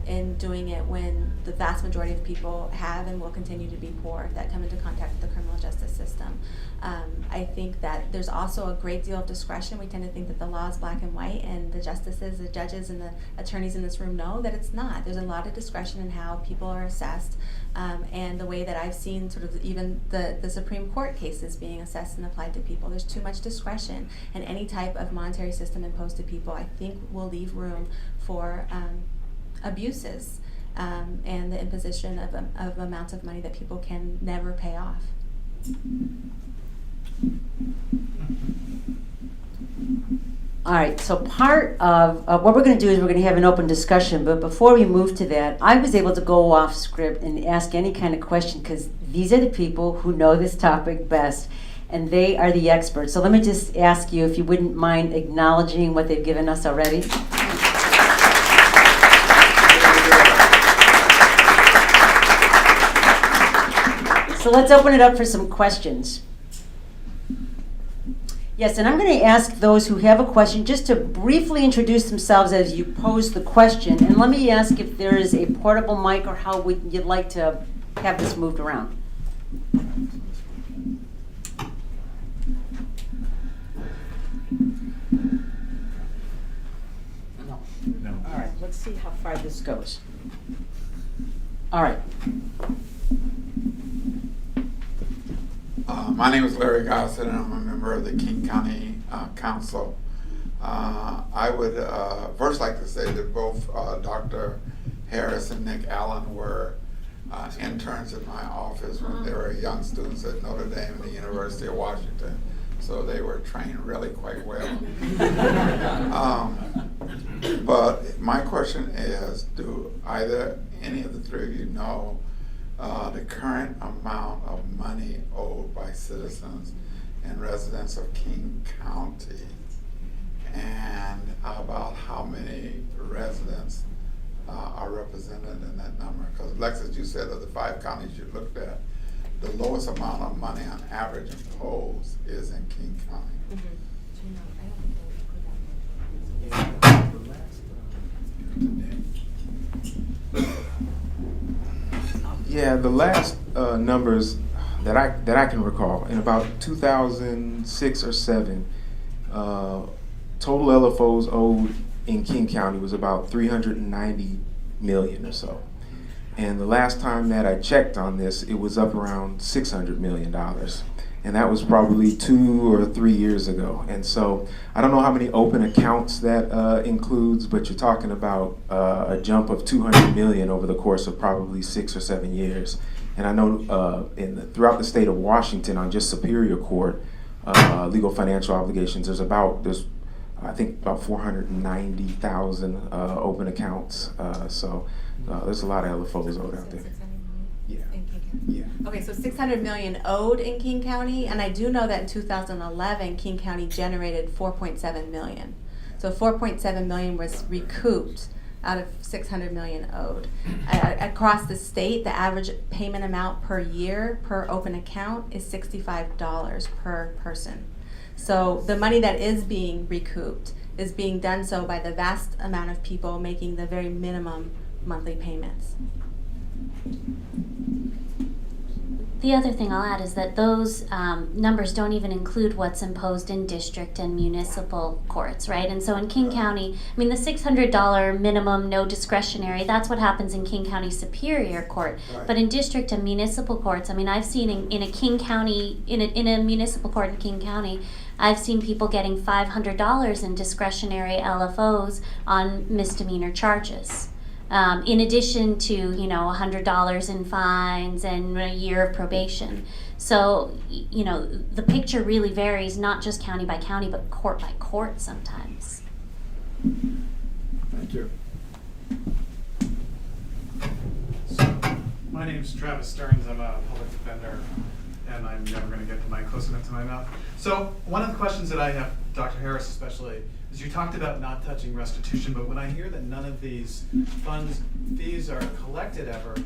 in doing it when the vast majority of people have and will continue to be poor that come into contact with the criminal justice system. I think that there's also a great deal of discretion. We tend to think that the law is black and white, and the justices, the judges, and the attorneys in this room know that it's not. There's a lot of discretion in how people are assessed, and the way that I've seen sort of even the Supreme Court cases being assessed and applied to people. There's too much discretion, and any type of monetary system imposed to people, I think, will leave room for abuses and the imposition of amounts of money that people can never pay off. All right, so part of what we're going to do is we're going to have an open discussion, but before we move to that, I was able to go off script and ask any kind of question because these are the people who know this topic best, and they are the experts. So let me just ask you if you wouldn't mind acknowledging what they've given us already. So let's open it up for some questions. Yes, and I'm going to ask those who have a question just to briefly introduce themselves as you pose the question. And let me ask if there is a portable mic or how you'd like to have this moved around. see how far this goes. All right. My name is Larry Gossett, and I'm a member of the King County Council. I would first like to say that both Dr. Harris and Nick Allen were interns in my office when they were young students at Notre Dame and the University of Washington. So they were trained really quite well. But my question is, do either any of the three of you know the current amount of money owed by citizens and residents of King County, and about how many residents are represented in that number? Because Alexis, you said of the 5 counties you looked at, the lowest amount of money on average imposed is in King County. Yeah, the last numbers that I can recall, in about 2006 or 7, total LFOs owed in King County was about $390 million or so. And the last time that I checked on this, it was up around $600 million. And that was probably 2 or 3 years ago. And so I don't know how many open accounts that includes, but you're talking about a jump of 200 million over the course of probably 6 or 7 years. And I know throughout the state of Washington on just Superior Court, legal financial obligations, there's I think about 490,000 open accounts. So there's a lot of LFOs owed out there. Yeah. Yeah. Okay, so 600 million owed in King County, and I do know that in 2011, King County generated 4.7 million. So 4.7 million was recouped out of 600 million owed. Across the state, the average payment amount per year per open account is $65 per person. So the money that is being recouped is being done so by the vast amount of people making the very minimum monthly payments. The other thing I'll add is that those numbers don't even include what's imposed in district and municipal courts, right? And so in King County, I mean, the $600 minimum, no discretionary, that's what happens in King County Superior Court. Right. But in district and municipal courts, I mean, I've seen in a King County, in a municipal court in King County, I've seen people getting $500 in discretionary LFOs on misdemeanor charges. In addition to, $100 in fines and a year of probation. So, the picture really varies, not just county by county, but court by court sometimes. Thank you. So, my name's Travis Stearns. I'm a public defender, and I'm never going to get the mic close enough to my mouth. So, one of the questions that I have, Dr. Harris especially, is you talked about not touching restitution, but when I hear that none of these fees are collected ever,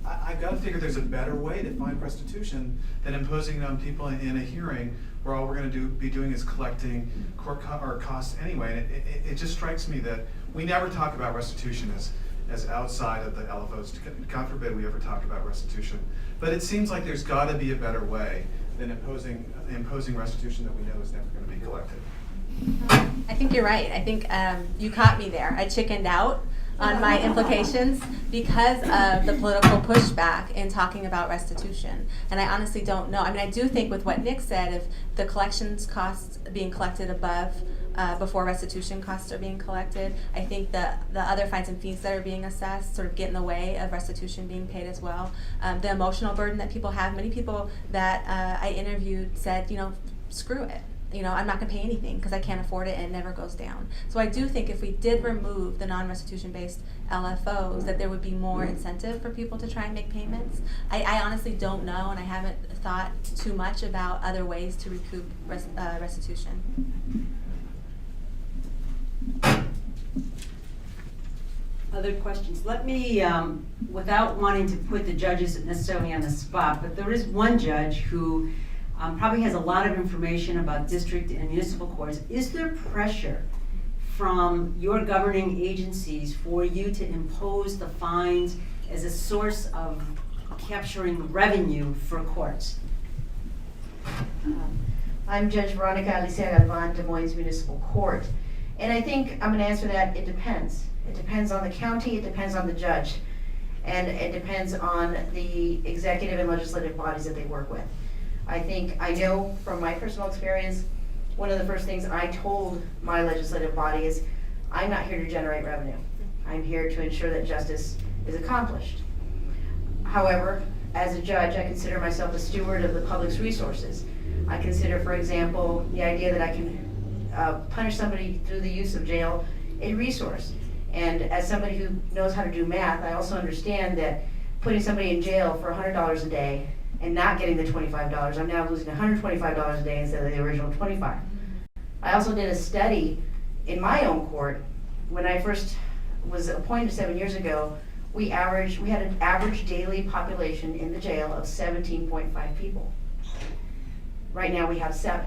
I've got to figure there's a better way to find restitution than imposing it on people in a hearing where all we're going to be doing is collecting court costs anyway. And it just strikes me that we never talk about restitution as outside of the LFOs. God forbid we ever talk about restitution. But it seems like there's got to be a better way than imposing restitution that we know is never going to be collected. I think you're right. I think you caught me there. I chickened out on my implications because of the political pushback in talking about restitution. And I honestly don't know. I mean, I do think with what Nick said, if the collections costs being collected above before restitution costs are being collected, I think the other fines and fees that are being assessed sort of get in the way of restitution being paid as well. The emotional burden that people have, many people that I interviewed said, screw it. I'm not going to pay anything because I can't afford it and it never goes down. So I do think if we did remove the non-restitution based LFOs, that there would be more incentive for people to try and make payments. I honestly don't know, and I haven't thought too much about other ways to recoup restitution. Other questions? Let me, without wanting to put the judges necessarily on the spot, but there is one judge who probably has a lot of information about district and municipal courts. Is there pressure from your governing agencies for you to impose the fines as a source of capturing revenue for courts? I'm Judge Veronica Alicia Galvan, Des Moines Municipal Court. And I think I'm going to answer that, it depends. It depends on the county, it depends on the judge, and it depends on the executive and legislative bodies that they work with. I know from my personal experience, one of the first things I told my legislative body is, I'm not here to generate revenue. I'm here to ensure that justice is accomplished. However, as a judge, I consider myself a steward of the public's resources. I consider, for example, the idea that I can punish somebody through the use of jail a resource. And as somebody who knows how to do math, I also understand that putting somebody in jail for $100 a day and not getting the $25, I'm now losing $125 a day instead of the original $25. I also did a study in my own court. When I first was appointed 7 years ago, we had an average daily population in the jail of 17.5 people. Right now we have 7.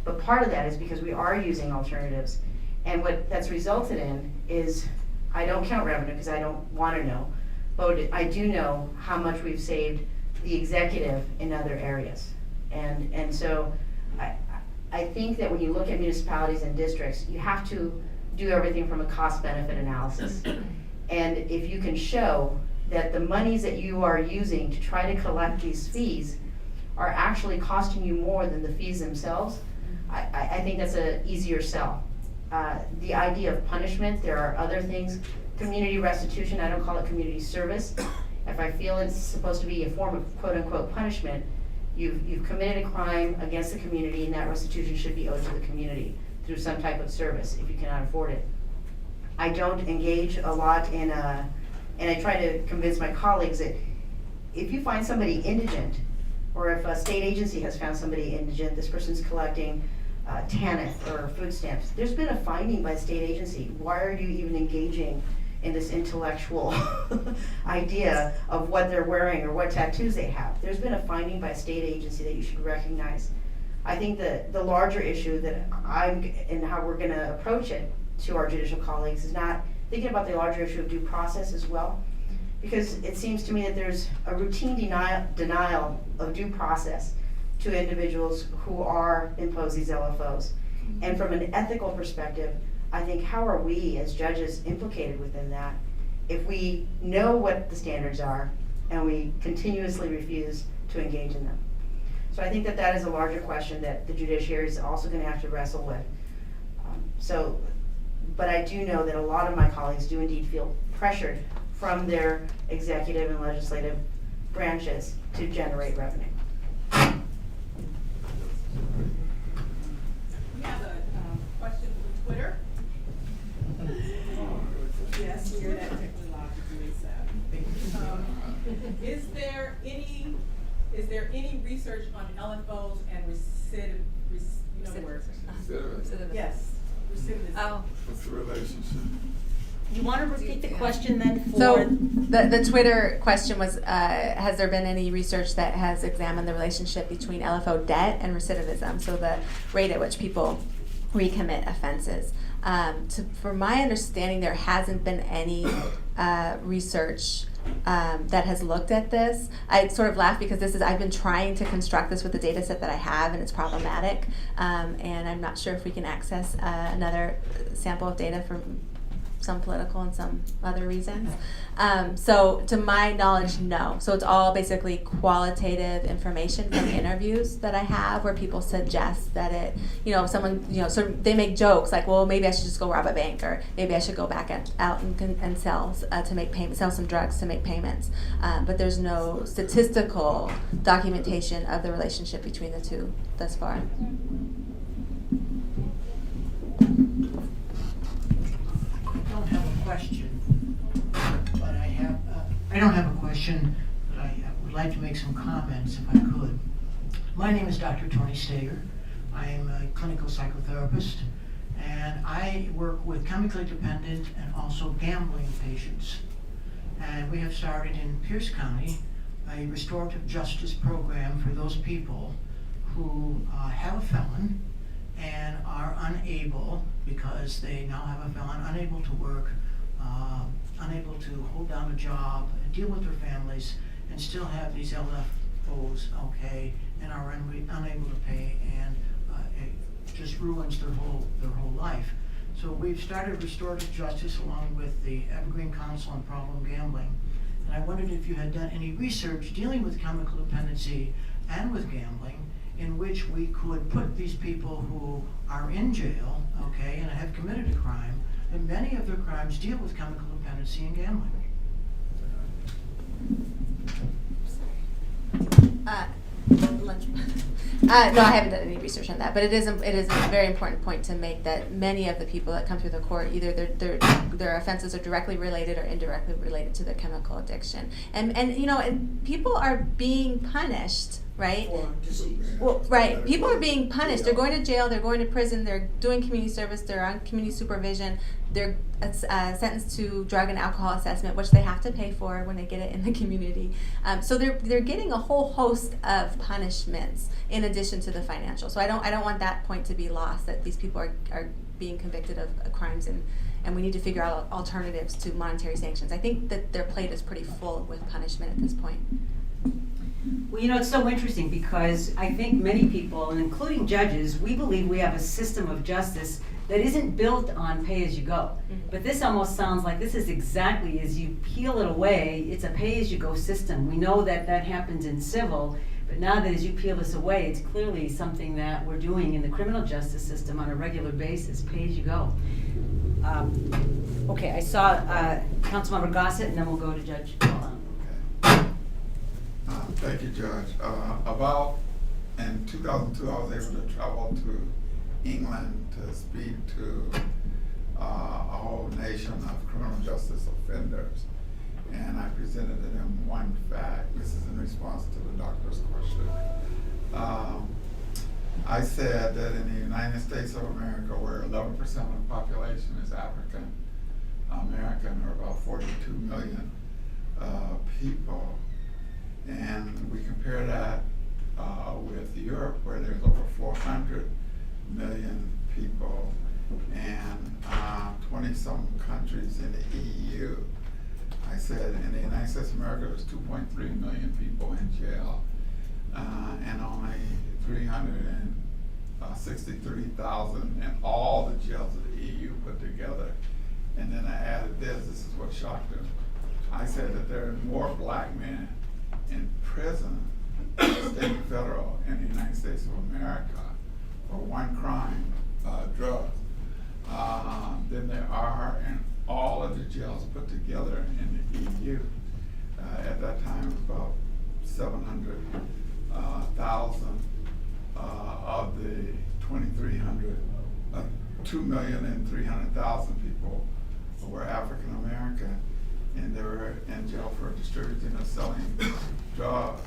But part of that is because we are using alternatives. And what that's resulted in is, I don't count revenue because I don't want to know, but I do know how much we've saved the executive in other areas. And so I think that when you look at municipalities and districts, you have to do everything from a cost-benefit analysis. And if you can show that the monies that you are using to try to collect these fees are actually costing you more than the fees themselves, I think that's an easier sell. The idea of punishment, there are other things. Community restitution, I don't call it community service. If I feel it's supposed to be a form of quote-unquote punishment, you've committed a crime against the community, and that restitution should be owed to the community through some type of service if you cannot afford it. I don't engage a lot in, and I try to convince my colleagues that if you find somebody indigent, or if a state agency has found somebody indigent, this person's collecting TANF or food stamps, there's been a finding by a state agency. Why are you even engaging in this intellectual idea of what they're wearing or what tattoos they have? There's been a finding by a state agency that you should recognize. I think that the larger issue that and how we're going to approach it to our judicial colleagues is not thinking about the larger issue of due process as well, because it seems to me that there's a routine denial of due process to individuals who are imposed these LFOs. And from an ethical perspective, I think, how are we as judges implicated within that if we know what the standards are and we continuously refuse to engage in them? So I think that that is a larger question that the judiciary is also going to have to wrestle with. But I do know that a lot of my colleagues do indeed feel pressured from their executive and legislative branches to generate revenue. We have a question from Twitter. Yes, you're that technologically savvy. Is there any research on LFOs and recidivism? Yes, recidivism. Oh. What's the relationship? You want to repeat the question then for? So the Twitter question was, has there been any research that has examined the relationship between LFO debt and recidivism, so the rate at which people recommit offenses? From my understanding, there hasn't been any research that has looked at this. I sort of laugh because I've been trying to construct this with the data set that I have, and it's problematic, and I'm not sure if we can access another sample of data from some political and some other reasons. So to my knowledge, no. So it's all basically qualitative information from interviews that I have where people suggest that someone, so they make jokes like, well, maybe I should just go rob a bank, or maybe I should go back out and sell to make payments, sell some drugs to make payments. But there's no statistical documentation of the relationship between the two thus far. I don't have a question, but I would like to make some comments if I could. My name is Dr. Tony Steger. I am a clinical psychotherapist, and I work with chemically dependent and also gambling patients. And we have started in Pierce County a restorative justice program for those people who have a felon and are unable, because they now have a felon, unable to work, unable to hold down a job and deal with their families, and still have these LFOs, okay, and are unable to pay, and it just ruins their whole life. So we've started restorative justice along with the Evergreen Council on Problem Gambling. And I wondered if you had done any research dealing with chemical dependency and with gambling, in which we could put these people who are in jail, okay, and have committed a crime, and many of their crimes deal with chemical dependency and gambling. No, I haven't done any research on that, but it is a very important point to make that many of the people that come through the court, either their offenses are directly related or indirectly related to their chemical addiction, and you know, and people are being punished, right? Or disease. Well, right. People are being punished. They're going to jail. They're going to prison. They're doing community service. They're on community supervision. They're sentenced to drug and alcohol assessment, which they have to pay for when they get it in the community. So they're getting a whole host of punishments in addition to the financial. So I don't want that point to be lost, that these people are being convicted of crimes, and we need to figure out alternatives to monetary sanctions. I think that their plate is pretty full with punishment at this point. Well, you know, it's so interesting because I think many people, and including judges, we believe we have a system of justice that isn't built on pay-as-you-go. Mm-hmm. But this almost sounds like this is exactly, as you peel it away, it's a pay-as-you-go system. We know that that happens in civil, but now that as you peel this away, it's clearly something that we're doing in the criminal justice system on a regular basis, pay-as-you-go. Okay, I saw Councilmember Gossett, and then we'll go to Judge Milano. Thank you, Judge. About in 2002, I was able to travel to England to speak to a whole nation of criminal justice offenders, and I presented to them one fact. This is in response to the doctor's question. I said that in the United States of America, where 11% of the population is African American, or about 42 million people, and we compare that with Europe, where there's over 400 million people, and 20-some countries in the EU. I said in the United States of America, there's 2.3 million people in jail, and only 363,000 in all the jails of the EU put together. And then I added this is what shocked them. I said that there are more black men in prison, state and federal, in the United States of America for one crime, drugs, than there are in all of the jails put together in the EU. At that time, it was about 700,000 of the 2,300,000 people who were African American, and they were in jail for distributing or selling drugs.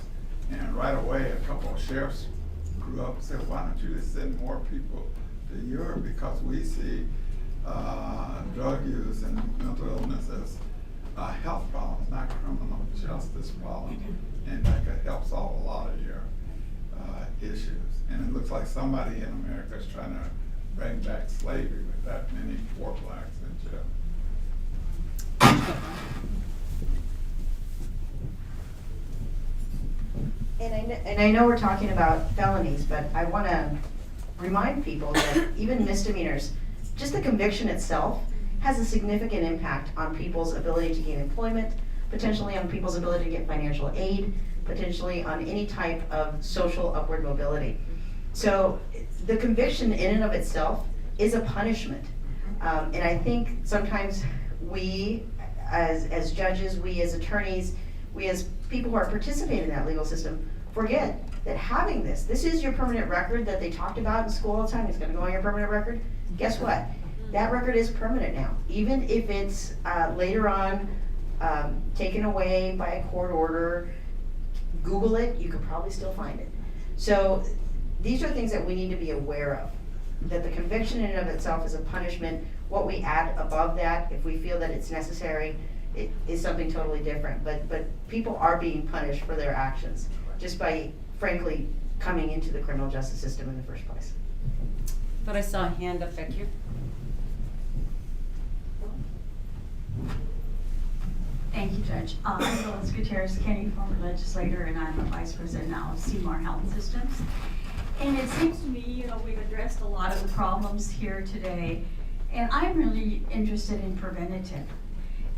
And right away, a couple of sheriffs grew up and said, why don't you just send more people to Europe, because we see drug use and mental illness as health problems, not criminal justice problems, and that could help solve a lot of your issues. And it looks like somebody in America is trying to bring back slavery with that many poor blacks in jail. And I know we're talking about felonies, but I want to remind people that even misdemeanors, just the conviction itself has a significant impact on people's ability to gain employment, potentially on people's ability to get financial aid, potentially on any type of social upward mobility. So the conviction in and of itself is a punishment. And I think sometimes we as judges, we as attorneys, we as people who are participating in that legal system forget that having this is your permanent record that they talked about in school all the time. It's going to go on your permanent record. Guess what? That record is permanent now. Even if it's later on taken away by a court order, Google it, you could probably still find it. So these are things that we need to be aware of, that the conviction in and of itself is a punishment. What we add above that, if we feel that it's necessary, it is something totally different. But people are being punished for their actions just by, frankly, coming into the criminal justice system in the first place. But I saw a hand up back here. Thank you, Judge. I'm Phyllis Gutierrez Kenny, former legislator, and I'm a vice president now of Seymour Health Systems. And it seems to me, we've addressed a lot of the problems here today, And I'm really interested in preventative.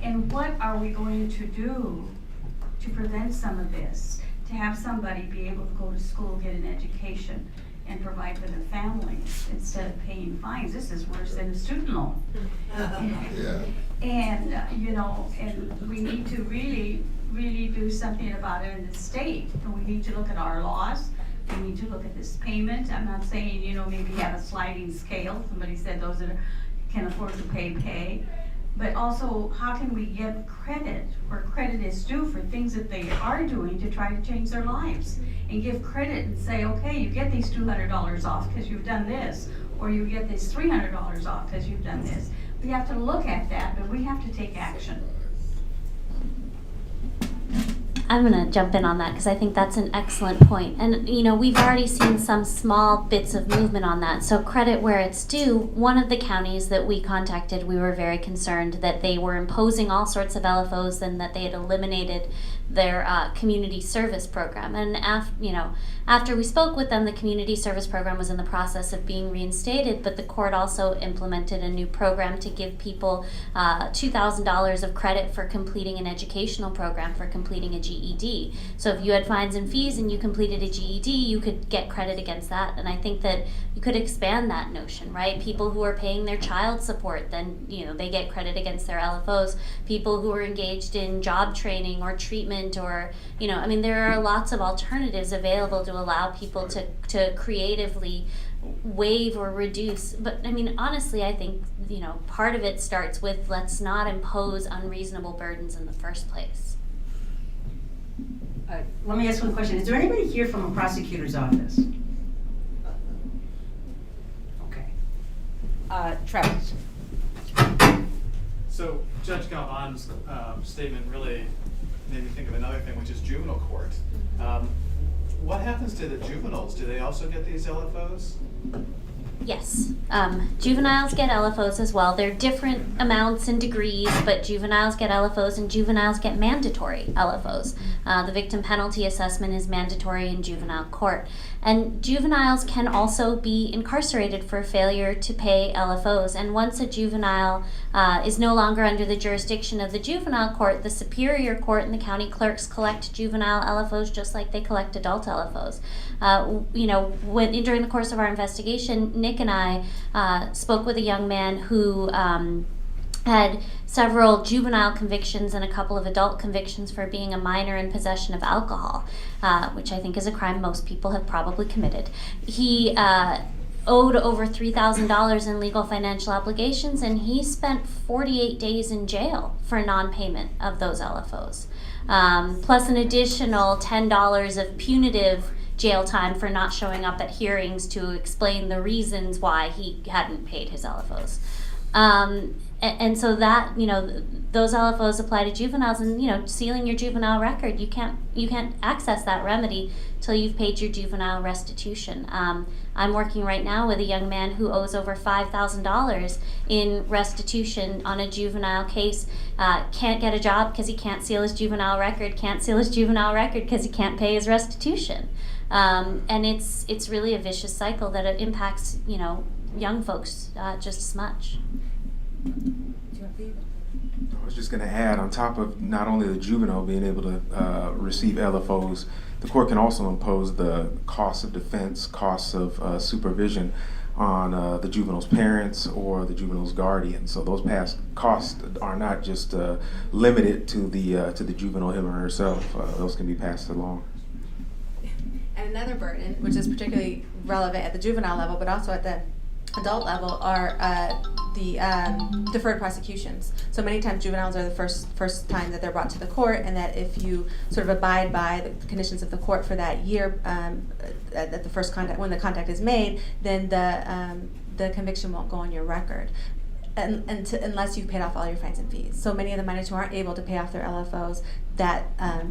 And what are we going to do to prevent some of this? To have somebody be able to go to school, get an education, and provide for the families instead of paying fines. This is worse than a student loan. Yeah. And, and we need to really do something about it in the state. And we need to look at our laws. We need to look at this payment. I'm not saying, maybe have a sliding scale. Somebody said those that can afford to pay. But also, how can we give credit where credit is due for things that they are doing to try to change their lives? And give credit and say, okay, you get these $200 off because you've done this, or you get this $300 off because you've done this. We have to look at that, but we have to take action. I'm going to jump in on that because I think that's an excellent point. And, we've already seen some small bits of movement on that. So credit where it's due. One of the counties that we contacted, we were very concerned that they were imposing all sorts of LFOs and that they had eliminated their community service program. And after we spoke with them, the community service program was in the process of being reinstated, but the court also implemented a new program to give people $2,000 of credit for completing an educational program, for completing a GED. So if you had fines and fees and you completed a GED, you could get credit against that. And I think that you could expand that notion, right? People who are paying their child support, then they get credit against their LFOs. People who are engaged in job training or treatment, or there are lots of alternatives available to allow people to creatively waive or reduce. But honestly, I think part of it starts with, let's not impose unreasonable burdens in the first place. Let me ask one question. Is there anybody here from a prosecutor's office? Okay. Travis. So Judge Galvan's statement really made me think of another thing, which is juvenile court. What happens to the juveniles? Do they also get these LFOs? Yes, juveniles get LFOs as well. They're different amounts and degrees, but juveniles get LFOs and juveniles get mandatory LFOs. The victim penalty assessment is mandatory in juvenile court. And juveniles can also be incarcerated for failure to pay LFOs. And once a juvenile is no longer under the jurisdiction of the juvenile court, the superior court and the county clerks collect juvenile LFOs just like they collect adult LFOs. During the course of our investigation, Nick and I spoke with a young man who had several juvenile convictions and a couple of adult convictions for being a minor in possession of alcohol, which I think is a crime most people have probably committed. He owed over $3,000 in legal financial obligations, and he spent 48 days in jail for non-payment of those LFOs, plus an additional $10 of punitive jail time for not showing up at hearings to explain the reasons why he hadn't paid his LFOs. And so that, those LFOs apply to juveniles, and, sealing your juvenile record, you can't access that remedy till you've paid your juvenile restitution. I'm working right now with a young man who owes over $5,000 in restitution on a juvenile case, can't get a job because he can't seal his juvenile record, because he can't pay his restitution. And it's really a vicious cycle that it impacts, young folks just as much. I was just going to add, on top of not only the juvenile being able to receive LFOs, the court can also impose the costs of defense, costs of supervision on the juvenile's parents or the juvenile's guardian. So those past costs are not just limited to the juvenile him or herself. Those can be passed along. And another burden, which is particularly relevant at the juvenile level, but also at the adult level, are the deferred prosecutions. So many times juveniles are the first time that they're brought to the court, and that if you sort of abide by the conditions of the court for that year, at the first contact, when the contact is made, then the conviction won't go on your record. Unless you've paid off all your fines and fees. So many of the minors who aren't able to pay off their LFOs, that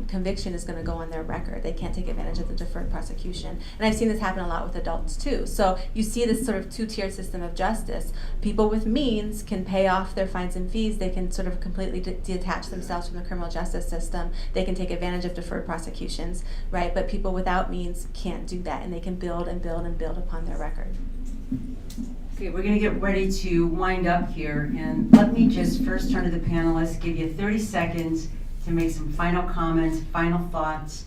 conviction is going to go on their record. They can't take advantage of the deferred prosecution. And I've seen this happen a lot with adults too. So you see this sort of two-tiered system of justice. People with means can pay off their fines and fees. They can sort of completely detach themselves from the criminal justice system. They can take advantage of deferred prosecutions, right? But people without means can't do that, and they can build and build and build upon their record. Okay, we're gonna get ready to wind up here, and let me just first turn to the panelists, give you 30 seconds to make some final comments, final thoughts,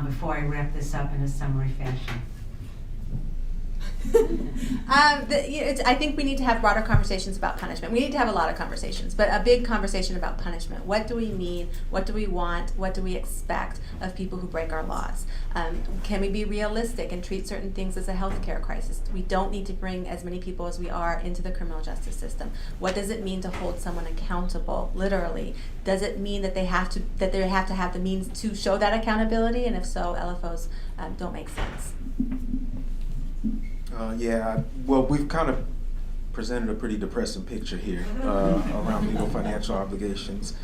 before I wrap this up in a summary fashion. I think we need to have broader conversations about punishment. We need to have a lot of conversations, but a big conversation about punishment. What do we mean? What do we want? What do we expect of people who break our laws? Can we be realistic and treat certain things as a healthcare crisis? We don't need to bring as many people as we are into the criminal justice system. What does it mean to hold someone accountable, literally? Does it mean that they have to have the means to show that accountability? And if so, LFOs don't make sense. Yeah, well, we've kind of presented a pretty depressing picture here around legal financial obligations.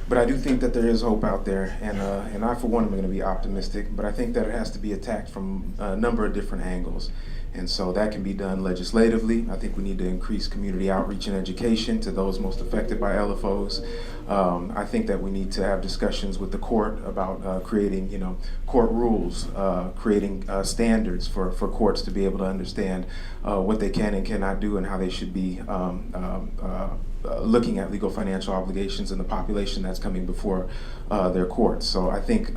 But I do think that there is hope out there, and I, for one, am going to be optimistic, but I think that it has to be attacked from a number of different angles. And so that can be done legislatively. I think we need to increase community outreach and education to those most affected by LFOs. I think that we need to have discussions with the court about creating, court rules, creating standards for courts to be able to understand what they can and cannot do and how they should be looking at legal financial obligations and the population that's coming before their courts. So I think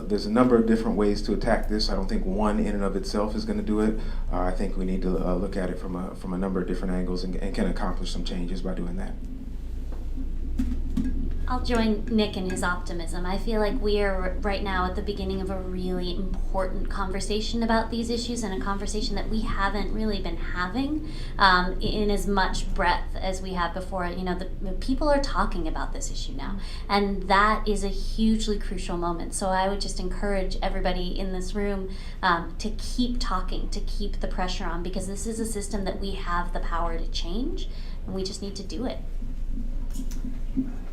there's a number of different ways to attack this. I don't think one in and of itself is going to do it. I think we need to look at it from a number of different angles and can accomplish some changes by doing that. I'll join Nick in his optimism. I feel like we are right now at the beginning of a really important conversation about these issues, and a conversation that we haven't really been having in as much breadth as we have before. The people are talking about this issue now, and that is a hugely crucial moment. So I would just encourage everybody in this room to keep talking, to keep the pressure on, because this is a system that we have the power to change, and we just need to do it.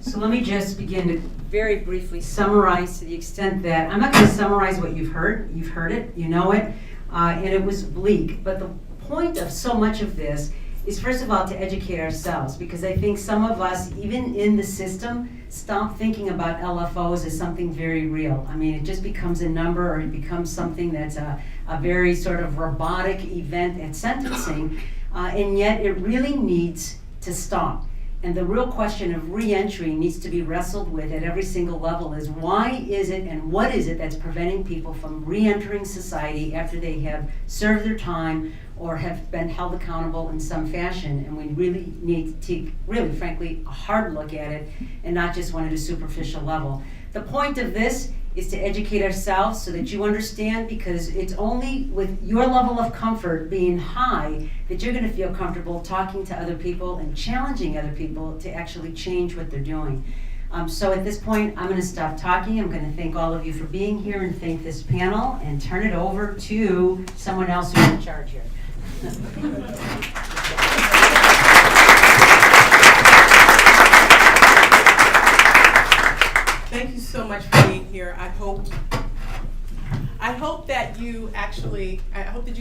So let me just begin to very briefly summarize, to the extent that I'm not going to summarize what you've heard. You've heard it, you know it, and it was bleak. But the point of so much of this is, first of all, to educate ourselves, because I think some of us, even in the system, stop thinking about LFOs as something very real. I mean, it just becomes a number, or it becomes something that's a very sort of robotic event at sentencing, and yet it really needs to stop. And the real question of re-entry needs to be wrestled with at every single level is, why is it and what is it that's preventing people from re-entering society after they have served their time or have been held accountable in some fashion? And we really need to take, really, frankly, a hard look at it and not just one at a superficial level. The point of this is to educate ourselves so that you understand, because it's only with your level of comfort being high that you're going to feel comfortable talking to other people and challenging other people to actually change what they're doing. So at this point, I'm going to stop talking. I'm going to thank all of you for being here and thank this panel, and turn it over to someone else who's in charge here. Thank you so much for being here. I hope that you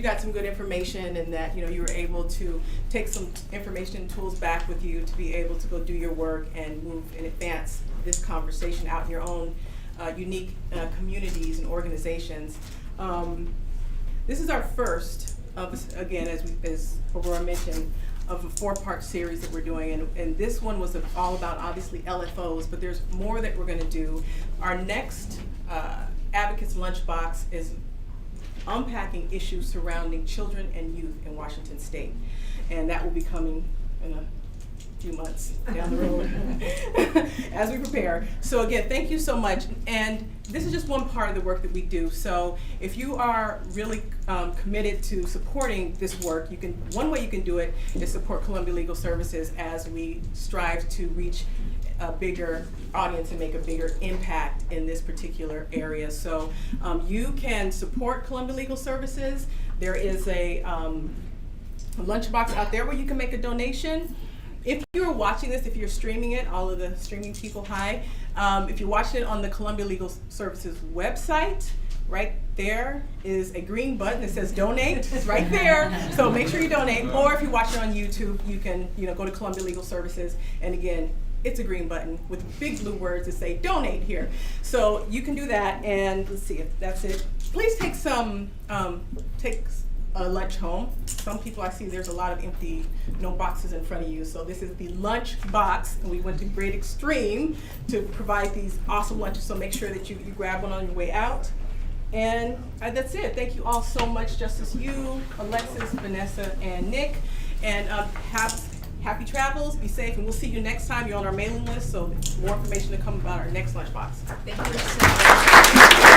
got some good information, and that you were able to take some information and tools back with you to be able to go do your work and move and advance this conversation out in your own unique communities and organizations. This is our first of, again, as Aurora mentioned, of a 4-part series that we're doing, and this one was all about, obviously, LFOs, but there's more that we're going to do. Our next Advocates Lunchbox is unpacking issues surrounding children and youth in Washington State, and that will be coming in a few months down the road as we prepare. So again, thank you so much. And this is just one part of the work that we do. So if you are really committed to supporting this work, one way you can do it is support Columbia Legal Services as we strive to reach a bigger audience and make a bigger impact in this particular area. So you can support Columbia Legal Services. There is a lunchbox out there where you can make a donation. If you're watching this, if you're streaming it, all of the streaming people, hi. If you're watching it on the Columbia Legal Services website, right there is a green button that says donate. It's right there. So make sure you donate. Or if you're watching on YouTube, you can go to Columbia Legal Services, and again, it's a green button with big blue words that say donate here. So you can do that, and let's see if that's it. Please take a lunch home. Some people I see, there's a lot of empty, no boxes in front of you. So this is the Lunchbox, and we went to great extreme to provide these awesome lunches. So make sure that you grab one on your way out. And that's it. Thank you all so much, Justice Yu, Alexis, Vanessa, and Nick. And happy travels, be safe, and we'll see you next time. You're on our mailing list, so more information to come about our next Lunchbox. Thank you.